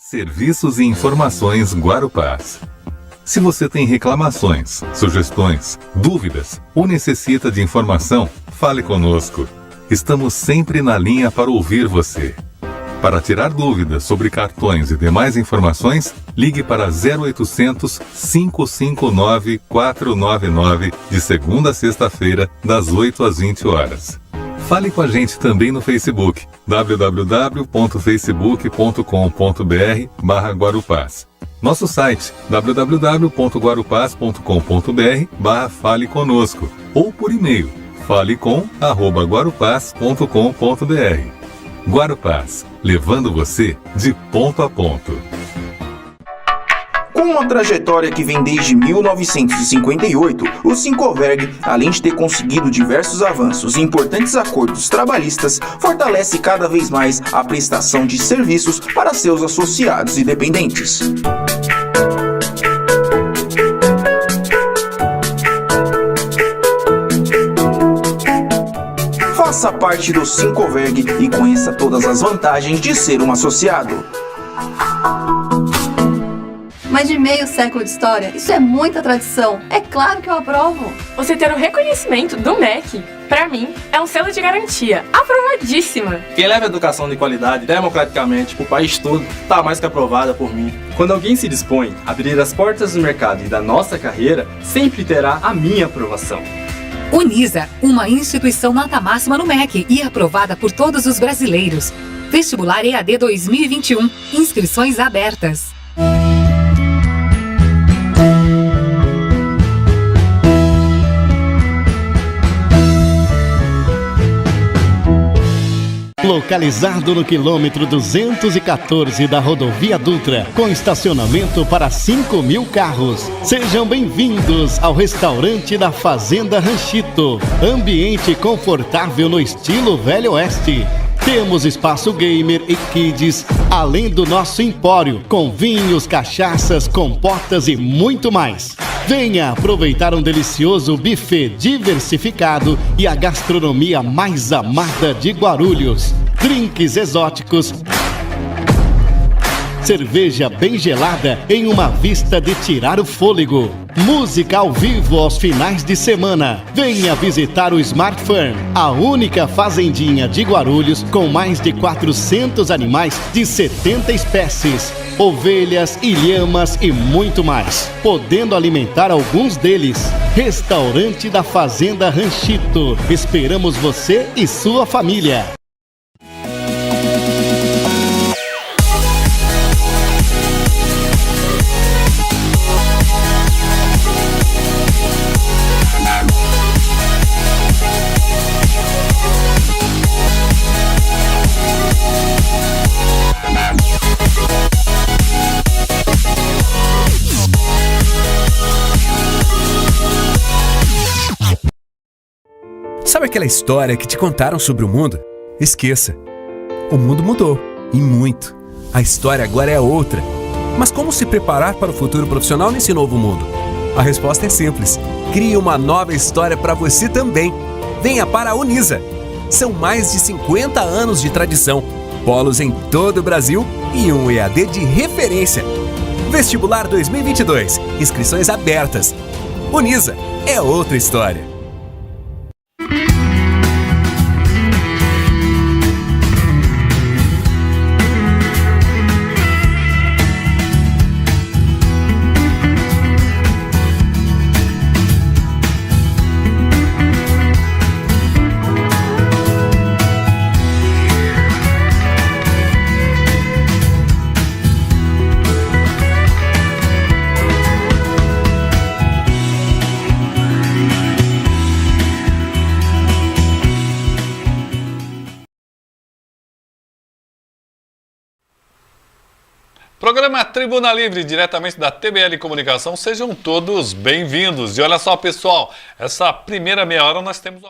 Serviços e informações Guarupás. Se você tem reclamações, sugestões, dúvidas ou necessita de informação, fale conosco. Estamos sempre na linha para ouvir você. Para tirar dúvidas sobre cartões e demais informações, ligue para 0800 559 499 de segunda a sexta-feira, das 8 às 20 horas. Fale com a gente também no Facebook, www.facebook.com.br/Guarupás. Nosso site, www.guarupás.com.br/Fale Conosco, ou por e-mail, falecom@guarupás.com.br. Guarupás, levando você de ponto a ponto. Com uma trajetória que vem desde 1958, o Sincoverg, além de ter conseguido diversos avanços e importantes acordos trabalhistas, fortalece cada vez mais a prestação de serviços para seus associados e dependentes. Faça parte do Sincoverg e conheça todas as vantagens de ser um associado. Mais de meio século de história, isso é muita tradição. É claro que eu aprovo. Você ter o reconhecimento do MEC, pra mim, é um selo de garantia. Aprovadíssima! Quem leva educação de qualidade democraticamente pro país todo, tá mais que aprovada por mim. Quando alguém se dispõe a abrir as portas do mercado e da nossa carreira, sempre terá a minha aprovação. Unisa, uma instituição nota máxima no MEC e aprovada por todos os brasileiros. Vestibular EAD 2021. Inscrições abertas. Localizado no quilômetro 214 da rodovia Dutra, com estacionamento para 5.000 carros. Sejam bem-vindos ao restaurante da Fazenda Ranchito. Ambiente confortável no estilo Velho Oeste. Temos espaço gamer e kids, além do nosso empório, com vinhos, cachaças, compotas e muito mais. Venha aproveitar um delicioso buffet diversificado e a gastronomia mais amada de Guarulhos. Drinks exóticos, cerveja bem gelada em uma vista de tirar o fôlego. Música ao vivo aos finais de semana. Venha visitar o Smart Farm, a única fazendinha de Guarulhos com mais de 400 animais de 70 espécies, ovelhas, ilhamas e muito mais, podendo alimentar alguns deles. Restaurante da Fazenda Ranchito. Esperamos você e sua família. Sabe aquela história que te contaram sobre o mundo? Esqueça. O mundo mudou, e muito. A história agora é outra. Mas como se preparar para o futuro profissional nesse novo mundo? A resposta é simples. Crie uma nova história para você também. Venha para a Unisa. São mais de 50 anos de tradição, polos em todo o Brasil e um EAD de referência. Vestibular 2022. Inscrições abertas. Unisa é outra história. Programa Tribuna Livre, diretamente da TBL Comunicação. Sejam todos bem-vindos. E olha só, pessoal, essa primeira meia hora nós temos o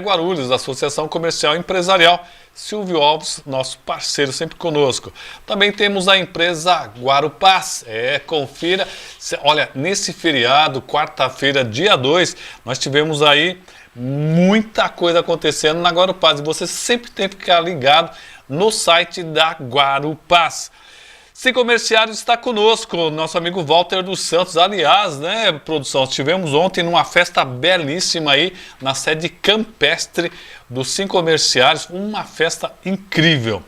Guarulhos, Associação Comercial e Empresarial. Silvio Alves, nosso parceiro, sempre conosco. Também temos a empresa Guarupás. Confira. Olha, nesse feriado, quarta-feira, dia 2, nós tivemos aí muita coisa acontecendo na Guarupás. E você sempre tem que ficar ligado no site da Guarupás. Cicomerciário está conosco, nosso amigo Walter dos Santos. Aliás, né, produção, estivemos ontem numa festa belíssima aí na sede campestre dos Cicomerciários, uma festa incrível.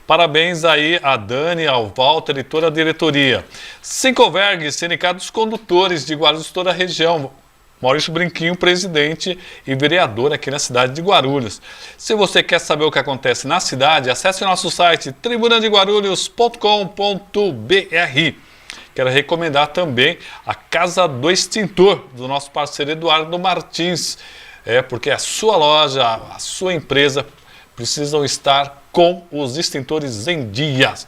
Parabéns aí a Dani, ao Walter e toda a diretoria. Cincoverg, Sindicato dos Condutores de Guarulhos, toda a região. Maurício Brinquinho, presidente e vereador aqui na cidade de Guarulhos. Se você quer saber o que acontece na cidade, acesse o nosso site tribunadeguarulhos.com.br. Quero recomendar também a Casa do Extintor, do nosso parceiro Eduardo Martins. Porque a sua loja, a sua empresa precisam estar com os extintores em dias.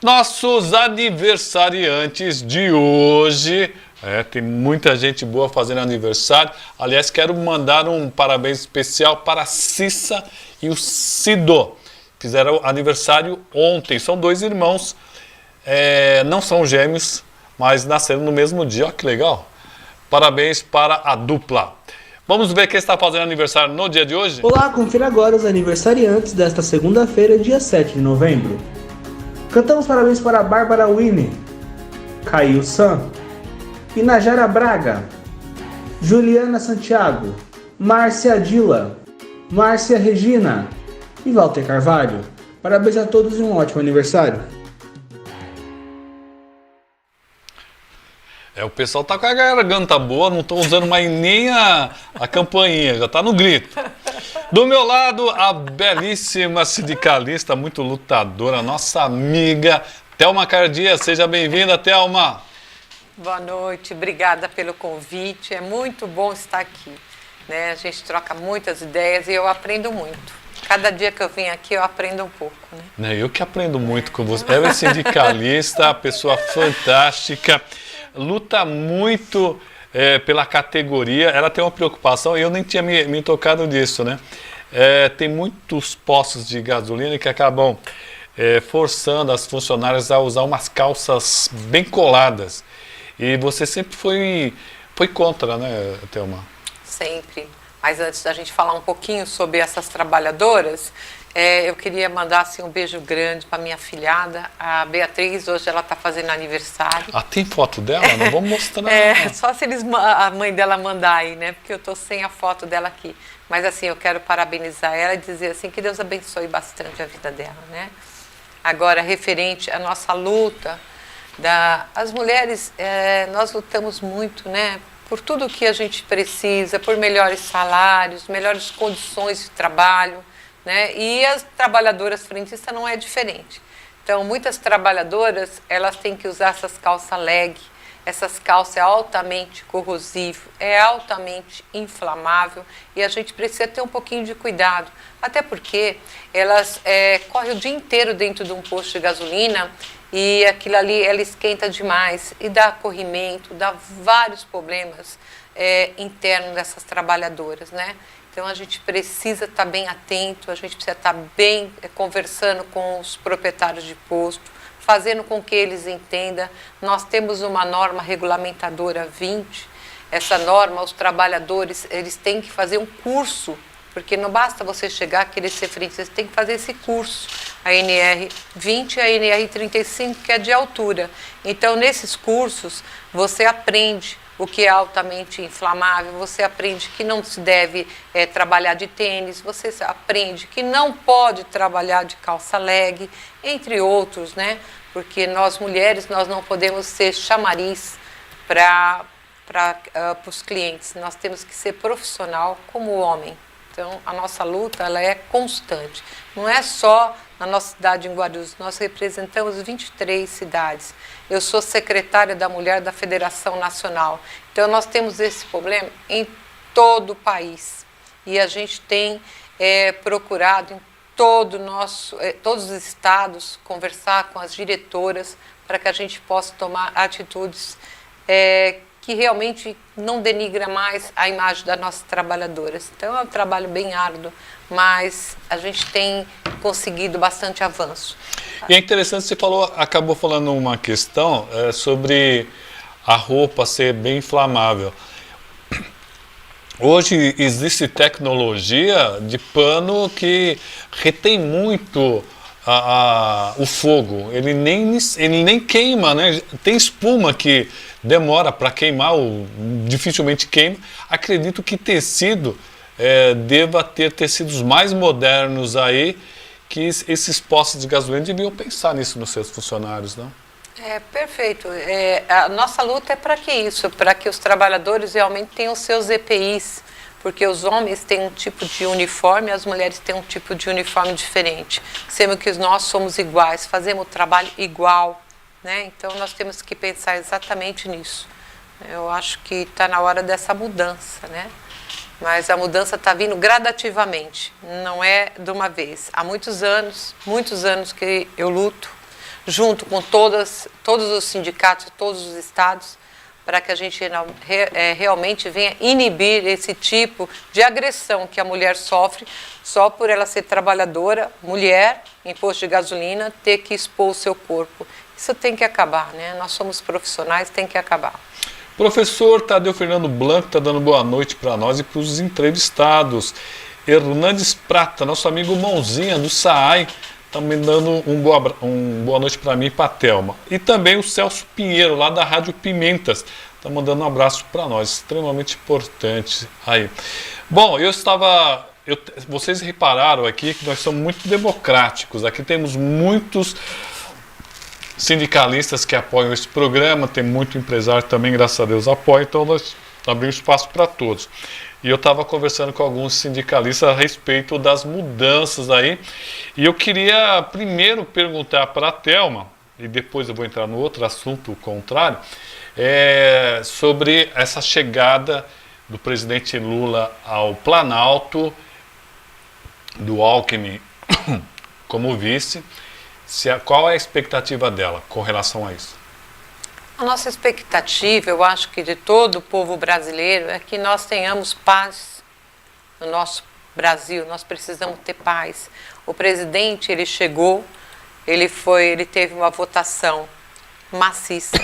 Nossos aniversariantes de hoje... tem muita gente boa fazendo aniversário. Aliás, quero mandar um parabéns especial para a Cissa e o Cido. Fizeram aniversário ontem. São dois irmãos. Não são gêmeos, mas nasceram no mesmo dia. Olha que legal. Parabéns para a dupla. Vamos ver quem está fazendo aniversário no dia de hoje? Olá, confira agora os aniversariantes desta segunda-feira, dia 7 de novembro. Cantamos parabéns para a Bárbara Winnie, Caio San, Inajara Braga, Juliana Santiago, Márcia Dila, Márcia Regina e Walter Carvalho. Parabéns a todos e um ótimo aniversário. O pessoal tá com a garganta boa, não estão usando mais nem a campainha, já tá no grito. Do meu lado, a belíssima sindicalista, muito lutadora, nossa amiga, Thelma Cardia. Seja bem-vinda, Thelma. Boa noite, obrigada pelo convite, é muito bom estar aqui, né? A gente troca muitas ideias e eu aprendo muito. Cada dia que eu venho aqui eu aprendo um pouco, né? Eu que aprendo muito com você. Ela é sindicalista, pessoa fantástica, luta muito pela categoria. Ela tem uma preocupação, e eu nem tinha me tocado disso, né? Tem muitos postos de gasolina que acabam forçando as funcionárias a usar umas calças bem coladas. E você sempre foi contra, né, Thelma? Sempre. Mas antes da gente falar um pouquinho sobre essas trabalhadoras, eu queria mandar assim, um beijo grande para minha filhada, a Beatriz. Hoje ela está fazendo aniversário. Tem foto dela? Não vamos mostrar. Só se a mãe dela mandar aí, né? Porque eu estou sem a foto dela aqui. Mas assim, eu quero parabenizar ela e dizer assim que Deus abençoe bastante a vida dela, né? Agora, referente à nossa luta, as mulheres, nós lutamos muito, né? Por tudo que a gente precisa, por melhores salários, melhores condições de trabalho, né? E as trabalhadoras frentistas não é diferente. Então, muitas trabalhadoras, elas têm que usar essas calças leg. Essas calças é altamente corrosivo, é altamente inflamável e a gente precisa ter um pouquinho de cuidado. Até porque elas correm o dia inteiro dentro de um posto de gasolina e aquilo ali, ela esquenta demais e dá corrimento, dá vários problemas internos dessas trabalhadoras, né? Então a gente precisa estar bem atento, a gente precisa estar bem conversando com os proprietários de posto, fazendo com que eles entendam. Nós temos uma norma regulamentadora 20, essa norma, os trabalhadores, eles têm que fazer um curso, porque não basta você chegar, querer ser frentista, você tem que fazer esse curso, a NR 20 e a NR 35, que é de altura. Então, nesses cursos, você aprende o que é altamente inflamável, você aprende que não se deve trabalhar de tênis, você aprende que não pode trabalhar de calça leg, entre outros, né? Porque nós mulheres, nós não podemos ser chamariz para os clientes, nós temos que ser profissional como homem. Então, a nossa luta, ela é constante. Não é só na nossa cidade em Guarulhos, nós representamos 23 cidades. Eu sou secretária da Mulher da Federação Nacional. Então, nós temos esse problema em todo o país. E a gente tem procurado em todos os estados, conversar com as diretoras para que a gente possa tomar atitudes que realmente não denigra mais a imagem das nossas trabalhadoras. Então, é um trabalho bem árduo, mas a gente tem conseguido bastante avanço. E é interessante, você acabou falando uma questão sobre a roupa ser bem inflamável. Hoje existe tecnologia de pano que retém muito o fogo, ele nem queima, né? Tem espuma que demora para queimar, ou dificilmente queima. Acredito que tecido deva ter tecidos mais modernos aí, que esses postos de gasolina deviam pensar nisso nos seus funcionários, não? Perfeito. A nossa luta é para que isso? Para que os trabalhadores realmente tenham seus EPIs, porque os homens têm um tipo de uniforme, as mulheres têm um tipo de uniforme diferente. Sendo que nós somos iguais, fazemos o trabalho igual, né? Então nós temos que pensar exatamente nisso. Eu acho que está na hora dessa mudança, né? Mas a mudança está vindo gradativamente, não é de uma vez. Há muitos anos que eu luto, junto com todos os sindicatos, todos os estados, para que a gente realmente venha inibir esse tipo de agressão que a mulher sofre só por ela ser trabalhadora, mulher, em posto de gasolina, ter que expor o seu corpo. Isso tem que acabar, né? Nós somos profissionais, tem que acabar. Professor Tadeu Fernando Blanco está dando boa noite para nós e para os entrevistados. Hernandes Prata, nosso amigo Mãozinha do SAAI, também dando boa noite para mim e para a Thelma. E também o Celso Pinheiro, lá da Rádio Pimentas, está mandando um abraço para nós, extremamente importante aí. Bom, vocês repararam aqui que nós somos muito democráticos, aqui temos muitos sindicalistas que apoiam esse programa, tem muito empresário também, graças a Deus, apoia, então nós abrimos espaço para todos. E eu estava conversando com alguns sindicalistas a respeito das mudanças aí. E eu queria primeiro perguntar para a Thelma, e depois eu vou entrar no outro assunto contrário, sobre essa chegada do presidente Lula ao Planalto, do Alckmin como vice. Qual é a expectativa dela com relação a isso? A nossa expectativa, eu acho que de todo o povo brasileiro, é que nós tenhamos paz no nosso Brasil. Nós precisamos ter paz. O presidente, ele chegou, ele teve uma votação maciça,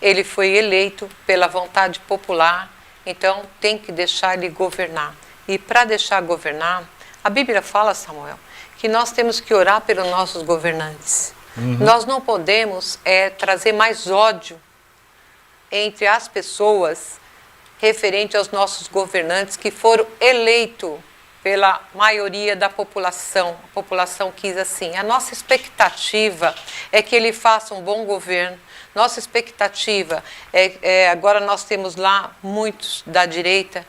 ele foi eleito pela vontade popular, então tem que deixar ele governar. E para deixar governar, a Bíblia fala, Samuel, que nós temos que orar pelos nossos governantes. Nós não podemos trazer mais ódio entre as pessoas referente aos nossos governantes que foram eleitos pela maioria da população. A população quis assim. A nossa expectativa é que ele faça um bom governo. Nossa expectativa agora nós temos lá muitos da direita,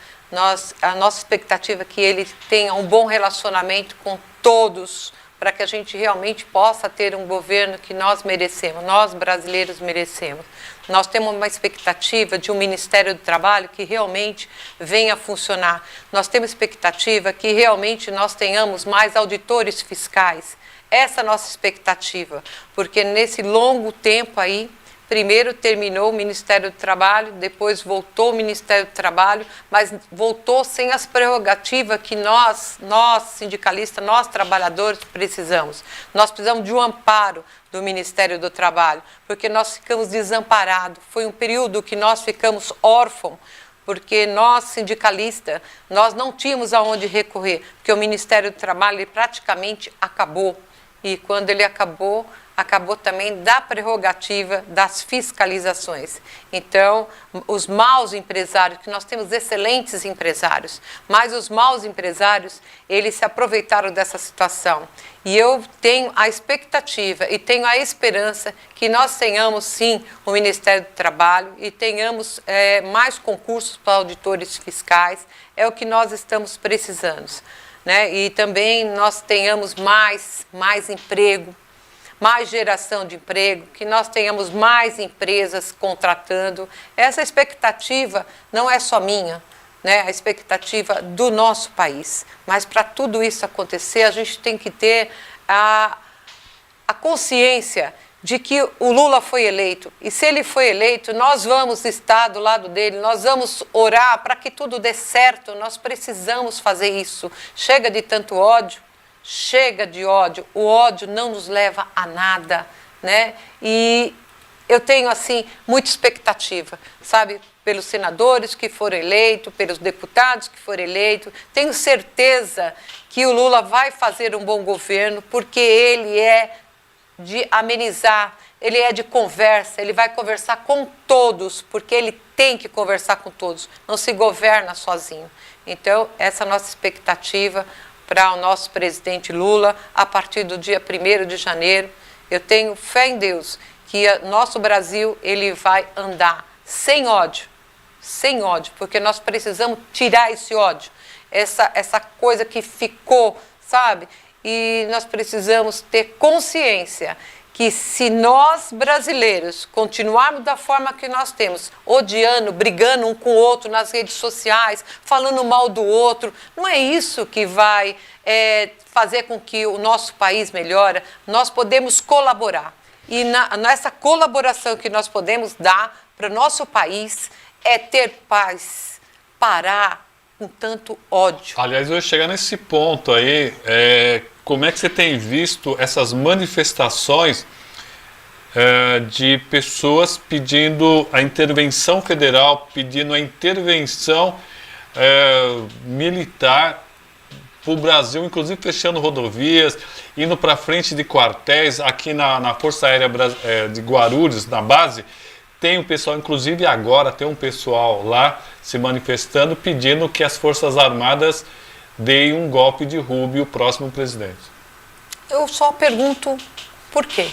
a nossa expectativa é que ele tenha um bom relacionamento com todos, para que a gente realmente possa ter um governo que nós merecemos, nós brasileiros merecemos. Nós temos uma expectativa de um Ministério do Trabalho que realmente venha funcionar. Nós temos expectativa que realmente nós tenhamos mais auditores fiscais. Essa é a nossa expectativa, porque nesse longo tempo aí, primeiro terminou o Ministério do Trabalho, depois voltou o Ministério do Trabalho, mas voltou sem as prerrogativas que nós sindicalistas, nós trabalhadores precisamos. Nós precisamos de um amparo do Ministério do Trabalho, porque nós ficamos desamparados. Foi um período que nós ficamos órfãos, porque nós, sindicalistas, nós não tínhamos aonde recorrer, porque o Ministério do Trabalho ele praticamente acabou. E quando ele acabou também da prerrogativa das fiscalizações. Então, os maus empresários, que nós temos excelentes empresários, mas os maus empresários, eles se aproveitaram dessa situação. E eu tenho a expectativa e tenho a esperança que nós tenhamos, sim, o Ministério do Trabalho e tenhamos mais concursos para auditores fiscais, é o que nós estamos precisando, né? E também nós tenhamos mais emprego, mais geração de emprego, que nós tenhamos mais empresas contratando. Essa expectativa não é só minha, né? A expectativa do nosso país. Mas para tudo isso acontecer, a gente tem que ter a consciência de que o Lula foi eleito. E se ele foi eleito, nós vamos estar do lado dele, nós vamos orar para que tudo dê certo. Nós precisamos fazer isso. Chega de tanto ódio. Chega de ódio, o ódio não nos leva a nada, né? E eu tenho, assim, muita expectativa, sabe? Pelos senadores que foram eleitos, pelos deputados que foram eleitos. Tenho certeza que o Lula vai fazer um bom governo, porque ele é de amenizar, ele é de conversa, ele vai conversar com todos, porque ele tem que conversar com todos, não se governa sozinho. Então, essa é a nossa expectativa para o nosso presidente Lula a partir do dia 1º de janeiro. Eu tenho fé em Deus que nosso Brasil ele vai andar sem ódio, porque nós precisamos tirar esse ódio, essa coisa que ficou, sabe? E nós precisamos ter consciência que se nós brasileiros continuarmos da forma que nós temos, odiando, brigando um com o outro nas redes sociais, falando mal do outro, não é isso que vai fazer com que o nosso país melhore. Nós podemos colaborar. E nessa colaboração que nós podemos dar para o nosso país é ter paz, parar com tanto ódio. Aliás, eu ia chegar nesse ponto aí, como é que você tem visto essas manifestações de pessoas pedindo a intervenção federal, pedindo a intervenção militar para o Brasil, inclusive fechando rodovias, indo para frente de quartéis, aqui na Força Aérea de Guarulhos, na base, tem um pessoal, inclusive agora tem um pessoal lá se manifestando, pedindo que as Forças Armadas deem um golpe de Rúbio o próximo presidente. Eu só pergunto por quê?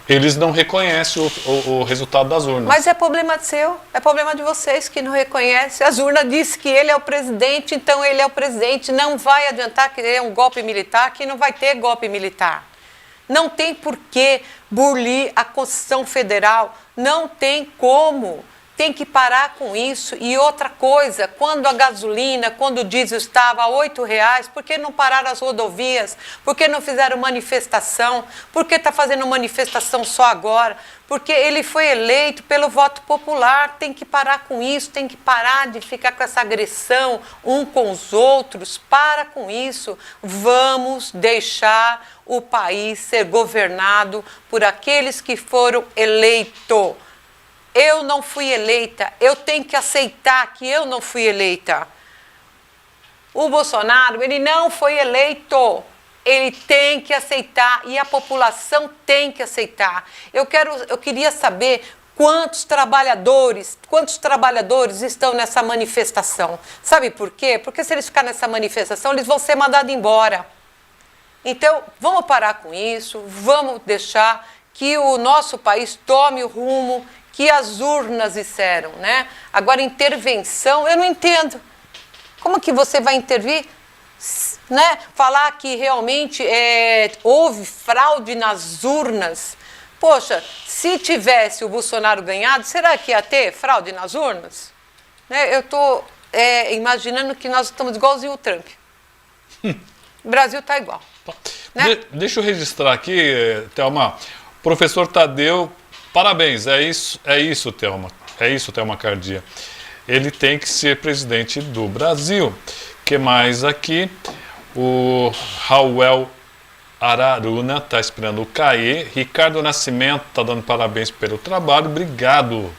Eles não reconhecem o resultado das urnas. Mas é problema seu, é problema de vocês que não reconhecem. As urnas dizem que ele é o presidente, então ele é o presidente. Não vai adiantar querer um golpe militar, que não vai ter golpe militar. Não tem por que burlar a Constituição Federal, não tem como. Tem que parar com isso. E outra coisa, quando a gasolina, quando o diesel estava a R$8, por que não pararam as rodovias? Por que não fizeram manifestação? Por que está fazendo manifestação só agora? Porque ele foi eleito pelo voto popular. Tem que parar com isso, tem que parar de ficar com essa agressão um com os outros. Para com isso. Vamos deixar o país ser governado por aqueles que foram eleitos. Eu não fui eleita, eu tenho que aceitar que eu não fui eleita. O Bolsonaro, ele não foi eleito, ele tem que aceitar e a população tem que aceitar. Eu queria saber quantos trabalhadores estão nessa manifestação. Sabe por quê? Porque se eles ficarem nessa manifestação, eles vão ser mandados embora. Então, vamos parar com isso, vamos deixar que o nosso país tome o rumo que as urnas disseram, né? Agora, intervenção, eu não entendo. Como que você vai intervir? Né? Falar que realmente houve fraude nas urnas. Poxa, se tivesse o Bolsonaro ganhado, será que ia ter fraude nas urnas? Né? Eu estou imaginando que nós estamos igualzinho o Trump. O Brasil está igual. Né? Deixa eu registrar aqui, Thelma. Professor Tadeu, parabéns, é isso, Thelma. É isso, Thelma Cardia. Ele tem que ser presidente do Brasil. Que mais aqui? O Raul Araruna está esperando o CAE. Ricardo Nascimento está dando parabéns pelo trabalho. Obrigado.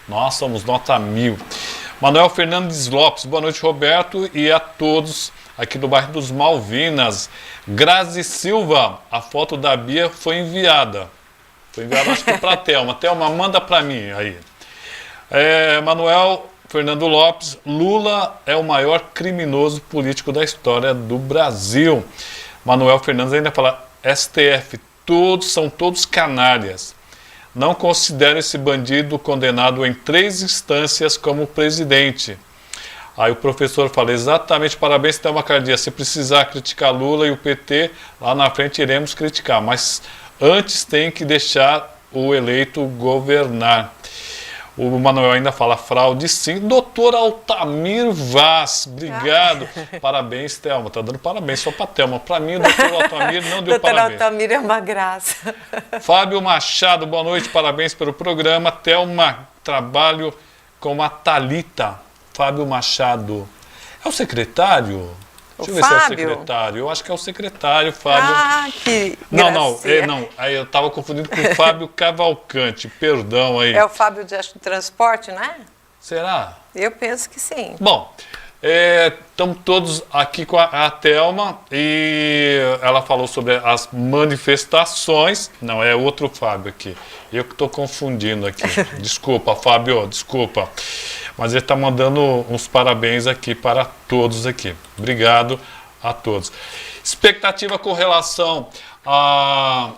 Nós somos nota 1000. Manuel Fernandes Lopes, boa noite, Roberto, e a todos aqui do bairro dos Malvinas. Grazi Silva, a foto da Bia foi enviada. Foi enviada, acho que para a Thelma. Thelma, manda para mim aí. Manuel Fernando Lopes, Lula é o maior criminoso político da história do Brasil. Manuel Fernandes ainda fala, STF, são todos canalhas. Não considero esse bandido condenado em 3 instâncias como presidente. Aí o professor fala, exatamente, parabéns, Thelma Cardia. Se precisar criticar Lula e o PT, lá na frente iremos criticar. Mas antes tem que deixar o eleito governar. O Manuel ainda fala, fraude sim. Doutor Altamir Vaz, obrigado. Parabéns, Thelma. Tá dando parabéns só para Thelma. Para mim, o doutor Altamir não deu parabéns. Doutor Altamir é uma graça. Fábio Machado, boa noite, parabéns pelo programa. Thelma, trabalho com a Thalita. Fábio Machado. É o secretário? Deixa eu ver se é o secretário. Eu acho que é o secretário, Fábio. Ah, que não. Aí eu estava confundindo com o Fábio Cavalcante. Perdão aí. É o Fábio de transporte, não é? Será? Eu penso que sim. Bom, Estamos todos aqui com a Thelma e ela falou sobre as manifestações. Não, é outro Fábio aqui. Eu que estou confundindo aqui. Desculpa, Fábio, desculpa. Mas ele está mandando uns parabéns aqui para todos aqui. Obrigado a todos. Expectativa com relação à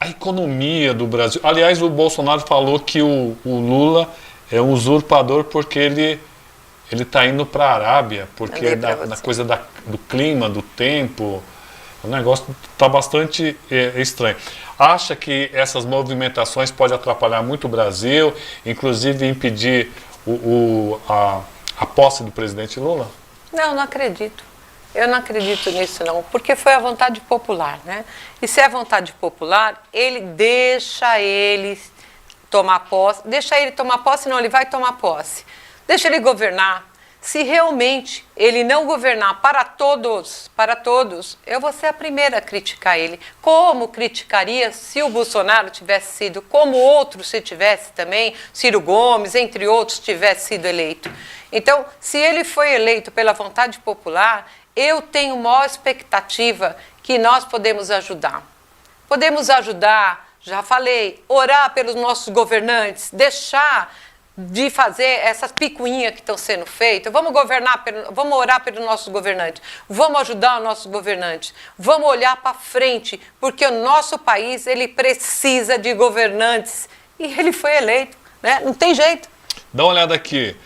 economia do Brasil. Aliás, o Bolsonaro falou que o Lula é um usurpador porque ele está indo para a Arábia, porque da coisa do clima, do tempo, o negócio está bastante estranho. Acha que essas movimentações podem atrapalhar muito o Brasil, inclusive impedir a posse do presidente Lula? Não acredito. Eu não acredito nisso não, porque foi a vontade popular, né? E se é a vontade popular, deixa ele tomar posse, não, ele vai tomar posse. Deixa ele governar. Se realmente ele não governar para todos, eu vou ser a primeira a criticar ele. Como criticaria se o Bolsonaro tivesse sido, como outros se tivesse também, Ciro Gomes, entre outros, tivesse sido eleito. Então, se ele foi eleito pela vontade popular, eu tenho maior expectativa que nós podemos ajudar. Podemos ajudar, já falei, orar pelos nossos governantes, deixar de fazer essas picuinhas que estão sendo feitas. Vamos orar pelos nossos governantes, vamos ajudar os nossos governantes, vamos olhar para frente, porque o nosso país ele precisa de governantes e ele foi eleito, né? Não tem jeito. Dá uma olhada aqui.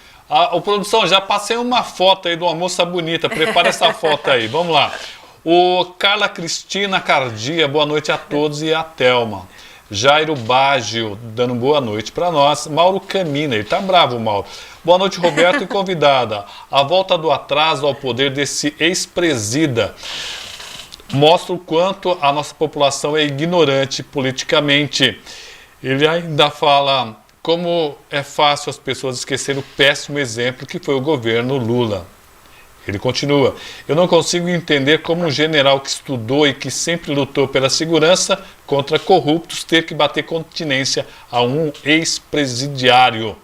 O produção, já passei uma foto aí de uma moça bonita, prepara essa foto aí, vamos lá. O Carla Cristina Cardia, boa noite a todos e a Thelma. Jairo Baggio, dando boa noite para nós. Mauro Camina, ele tá bravo, Mauro. Boa noite, Roberto e convidada. A volta do atraso ao poder desse ex-presida mostra o quanto a nossa população é ignorante politicamente. Ele ainda fala como é fácil as pessoas esquecerem o péssimo exemplo que foi o governo Lula. Ele continua, eu não consigo entender como um general que estudou e que sempre lutou pela segurança contra corruptos ter que bater continência a um ex-presidiário.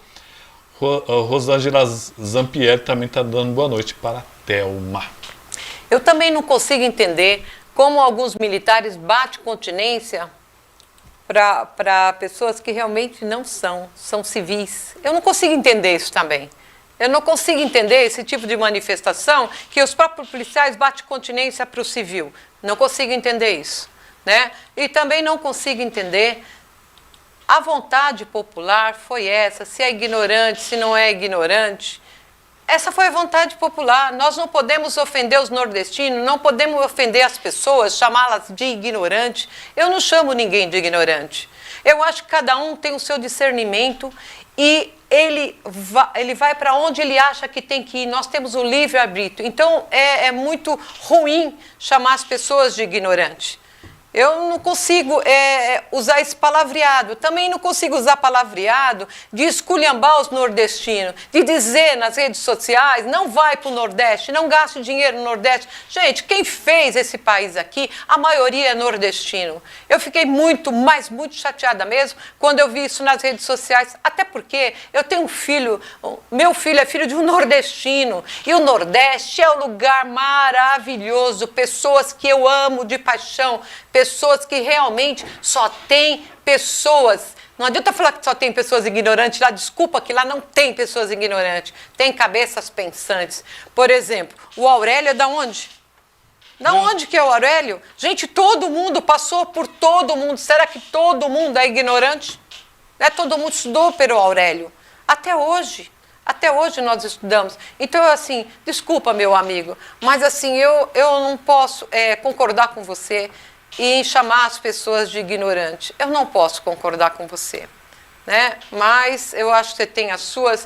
Rosângela Zampieri também está dando boa noite para a Thelma. Eu também não consigo entender como alguns militares batem continência para pessoas que realmente não são civis. Eu não consigo entender isso também. Eu não consigo entender esse tipo de manifestação que os próprios policiais batem continência para o civil. Não consigo entender isso, né? E também não consigo entender a vontade popular foi essa, se é ignorante, se não é ignorante. Essa foi a vontade popular. Nós não podemos ofender os nordestinos, não podemos ofender as pessoas, chamá-las de ignorante. Eu não chamo ninguém de ignorante. Eu acho que cada um tem o seu discernimento e ele vai para onde ele acha que tem que ir. Nós temos o livre-arbítrio. Então, é muito ruim chamar as pessoas de ignorante. Eu não consigo usar esse palavreado. Também não consigo usar palavreado de esculhambar os nordestinos, de dizer nas redes sociais, não vai para o Nordeste, não gaste dinheiro no Nordeste. Gente, quem fez esse país aqui, a maioria é nordestino. Eu fiquei muito chateada mesmo quando eu vi isso nas redes sociais, até porque eu tenho um filho, meu filho é filho de um nordestino, e o Nordeste é um lugar maravilhoso, pessoas que eu amo de paixão, pessoas que realmente só tem pessoas. Não adianta falar que só tem pessoas ignorantes lá, desculpa que lá não tem pessoas ignorantes. Tem cabeças pensantes. Por exemplo, o Aurélio é da onde? Da onde que é o Aurélio? Gente, todo mundo passou por todo mundo. Será que todo mundo é ignorante? Todo mundo estudou pelo Aurélio. Até hoje nós estudamos. Então, assim, desculpa, meu amigo, mas assim, eu não posso concordar com você e chamar as pessoas de ignorante. Eu não posso concordar com você, né? Mas eu acho que você tem as suas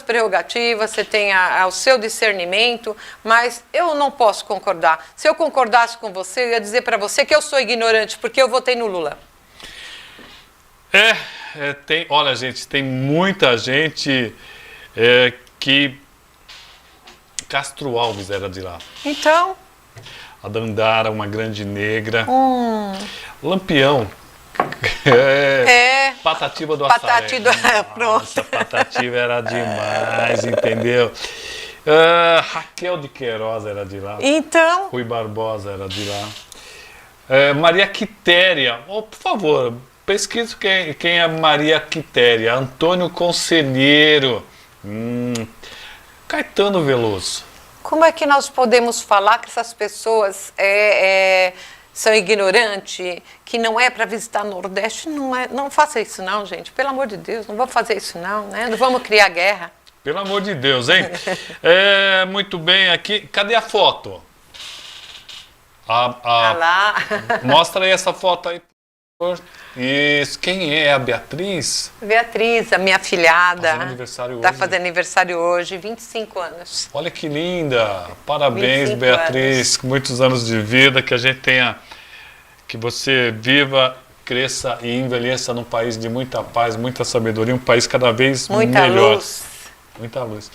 prerrogativas, você tem o seu discernimento, mas eu não posso concordar. Se eu concordasse com você, eu ia dizer para você que eu sou ignorante, porque eu votei no Lula. Olha, gente, tem muita gente que Castro Alves era de lá. Então... A Dandara, uma grande negra. Lampião. Patativa do Açaí. Pronto. Nossa, Patativa era demais, entendeu? Raquel de Queiroz era de lá. Então? Rui Barbosa era de lá. Maria Quitéria. Por favor, pesquise quem é Maria Quitéria. Antônio Conselheiro. Caetano Veloso. Como é que nós podemos falar que essas pessoas são ignorantes, que não é para visitar o Nordeste? Não faça isso não, gente. Pelo amor de Deus, não vamos fazer isso não, né? Não vamos criar guerra. Pelo amor de Deus, hein? Muito bem aqui. Cadê a foto? Lá. Mostra aí essa foto aí, por favor. Isso. Quem é a Beatriz? Beatriz, a minha afilhada. Fazendo aniversário hoje. Está fazendo aniversário hoje, 25 anos. Olha que linda. Parabéns, Beatriz. Com muitos anos de vida, que a gente tenha... Que você viva, cresça e envelheça num país de muita paz, muita sabedoria, um país cada vez melhor. Luz. Muita luz.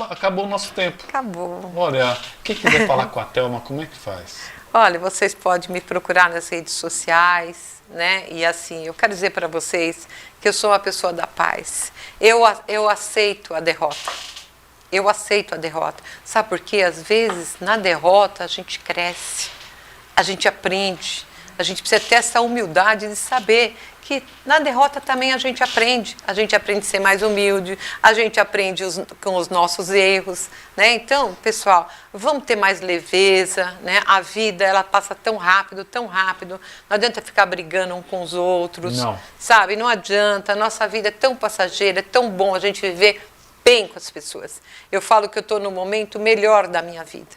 Acabou o nosso tempo. Acabou. Olha, quem quiser falar com a Thelma, como é que faz? Olha, vocês podem me procurar nas redes sociais, né? E assim, eu quero dizer para vocês que eu sou uma pessoa da paz. Eu aceito a derrota. Eu aceito a derrota. Sabe por quê? Às vezes, na derrota, a gente cresce, a gente aprende. A gente precisa ter essa humildade de saber que na derrota também a gente aprende a ser mais humilde, a gente aprende com os nossos erros, né? Então, pessoal, vamos ter mais leveza, né? A vida, ela passa tão rápido, não adianta ficar brigando um com os outros, não. Sabe? Não adianta, a nossa vida é tão passageira, é tão bom a gente viver bem com as pessoas. Eu falo que eu estou no momento melhor da minha vida,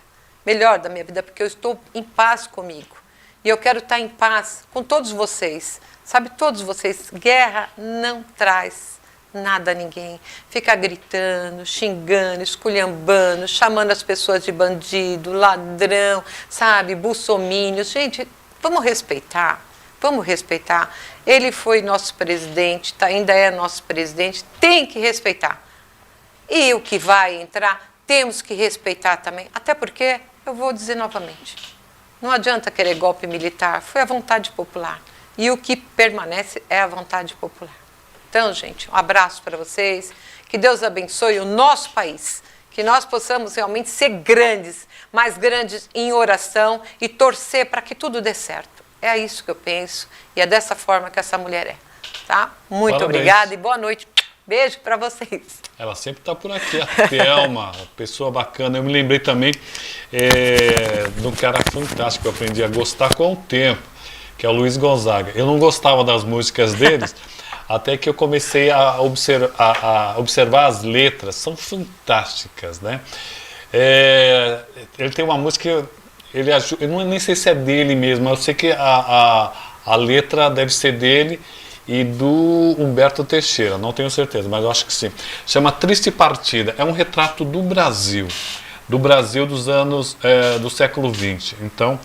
porque eu estou em paz comigo. E eu quero estar em paz com todos vocês. Sabe, todos vocês, guerra não traz nada a ninguém. Ficar gritando, xingando, esculhambando, chamando as pessoas de bandido, ladrão, sabe, bolsominions. Gente, vamos respeitar. Ele foi nosso presidente, ainda é nosso presidente, tem que respeitar. E o que vai entrar, temos que respeitar também. Até porque, eu vou dizer novamente, não adianta querer golpe militar, foi a vontade popular. E o que permanece é a vontade popular. Então, gente, um abraço para vocês. Que Deus abençoe o nosso país. Que nós possamos realmente ser grandes, mais grandes em oração e torcer para que tudo dê certo. É isso que eu penso e é dessa forma que essa mulher é. Tá? Muito Parabéns. Obrigada e boa noite. Beijo para vocês. Ela sempre está por aqui, a Thelma, pessoa bacana. Eu me lembrei também de um cara fantástico que eu aprendi a gostar com o tempo, que é o Luiz Gonzaga. Eu não gostava das músicas deles, até que eu comecei a observar as letras. São fantásticas, né? Ele tem uma música, eu nem sei se é dele mesmo, eu sei que a letra deve ser dele e do Humberto Teixeira, não tenho certeza, mas eu acho que sim. Chama Triste Partida, é um retrato do Brasil dos anos do século XX. Então,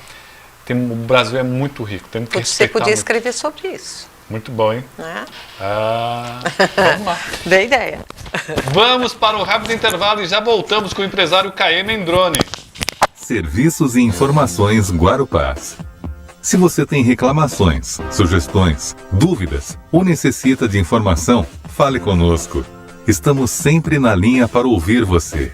o Brasil é muito rico, temos que respeitar. Você podia escrever sobre isso. Muito bom, hein? Vamos lá. Dê ideia. Vamos para o rápido intervalo e já voltamos com o empresário Caê Mendrone. Serviços e informações Guarupás. Se você tem reclamações, sugestões, dúvidas ou necessita de informação, fale conosco. Estamos sempre na linha para ouvir você.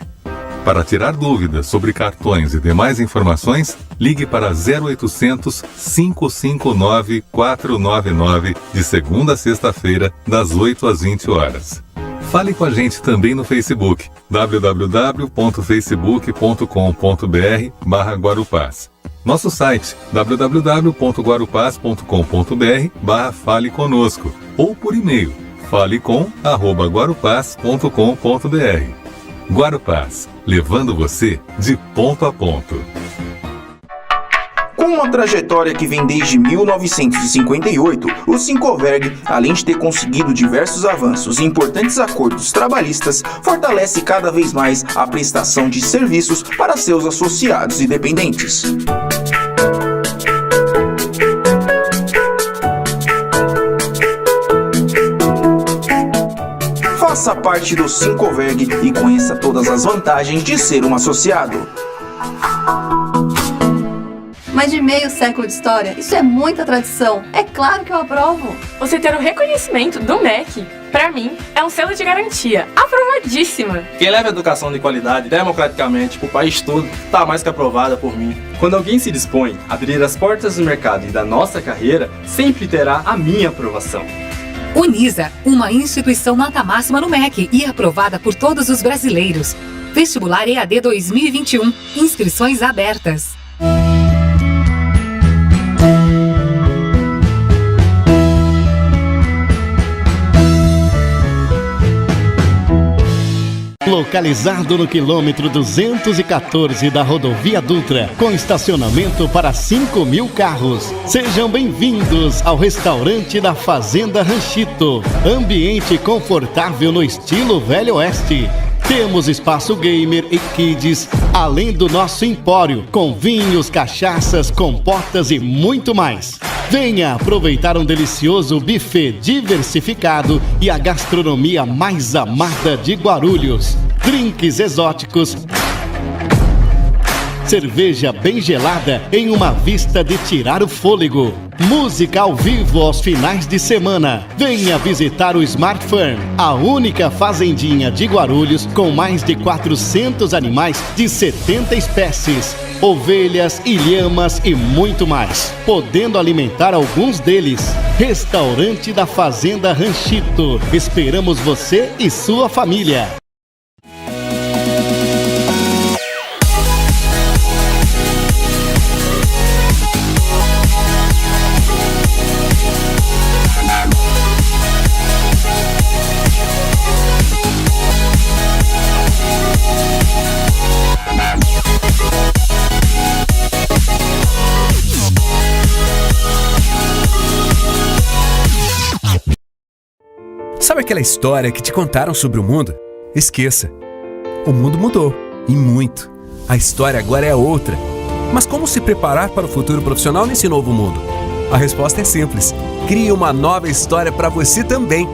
Para tirar dúvidas sobre cartões e demais informações, ligue para 0800 559 499 de segunda a sexta-feira, das 8 às 20 horas. Fale com a gente também no Facebook, www.facebook.com.br/Guarupás. Nosso site, www.guarupás.com.br/Fale Conosco, ou por e-mail, falecom@guarupás.com.br. Guarupás, levando você de ponto a ponto. Com uma trajetória que vem desde 1958, o Sincoverg, além de ter conseguido diversos avanços e importantes acordos trabalhistas, fortalece cada vez mais a prestação de serviços para seus associados e dependentes. Faça parte do Sincoverg e conheça todas as vantagens de ser um associado. Mais de meio século de história, isso é muita tradição. É claro que eu aprovo. Você ter o reconhecimento do MEC Pra mim, é um selo de garantia, aprovadíssima. Quem leva educação de qualidade democraticamente pro país todo tá mais que aprovada por mim. Quando alguém se dispõe a abrir as portas do mercado e da nossa carreira, sempre terá a minha aprovação. Unisa, uma instituição nota máxima no MEC e aprovada por todos os brasileiros. Vestibular EAD 2021. Inscrições abertas. Localizado no quilômetro 214 da rodovia Dutra, com estacionamento para 5.000 carros. Sejam bem-vindos ao restaurante da Fazenda Ranchito. Ambiente confortável no estilo Velho Oeste. Temos espaço gamer e kids, além do nosso empório, com vinhos, cachaças, compotas e muito mais. Venha aproveitar um delicioso buffet diversificado e a gastronomia mais amada de Guarulhos. Drinks exóticos, cerveja bem gelada em uma vista de tirar o fôlego. Música ao vivo aos finais de semana. Venha visitar o Smart Farm, a única fazendinha de Guarulhos com mais de 400 animais de 70 espécies, ovelhas, ilhamas e muito mais, podendo alimentar alguns deles. Restaurante da Fazenda Ranchito. Esperamos você e sua família. Sabe aquela história que te contaram sobre o mundo? Esqueça. O mundo mudou, e muito. A história agora é outra. Mas como se preparar para o futuro profissional nesse novo mundo? A resposta é simples. Crie uma nova história para você também.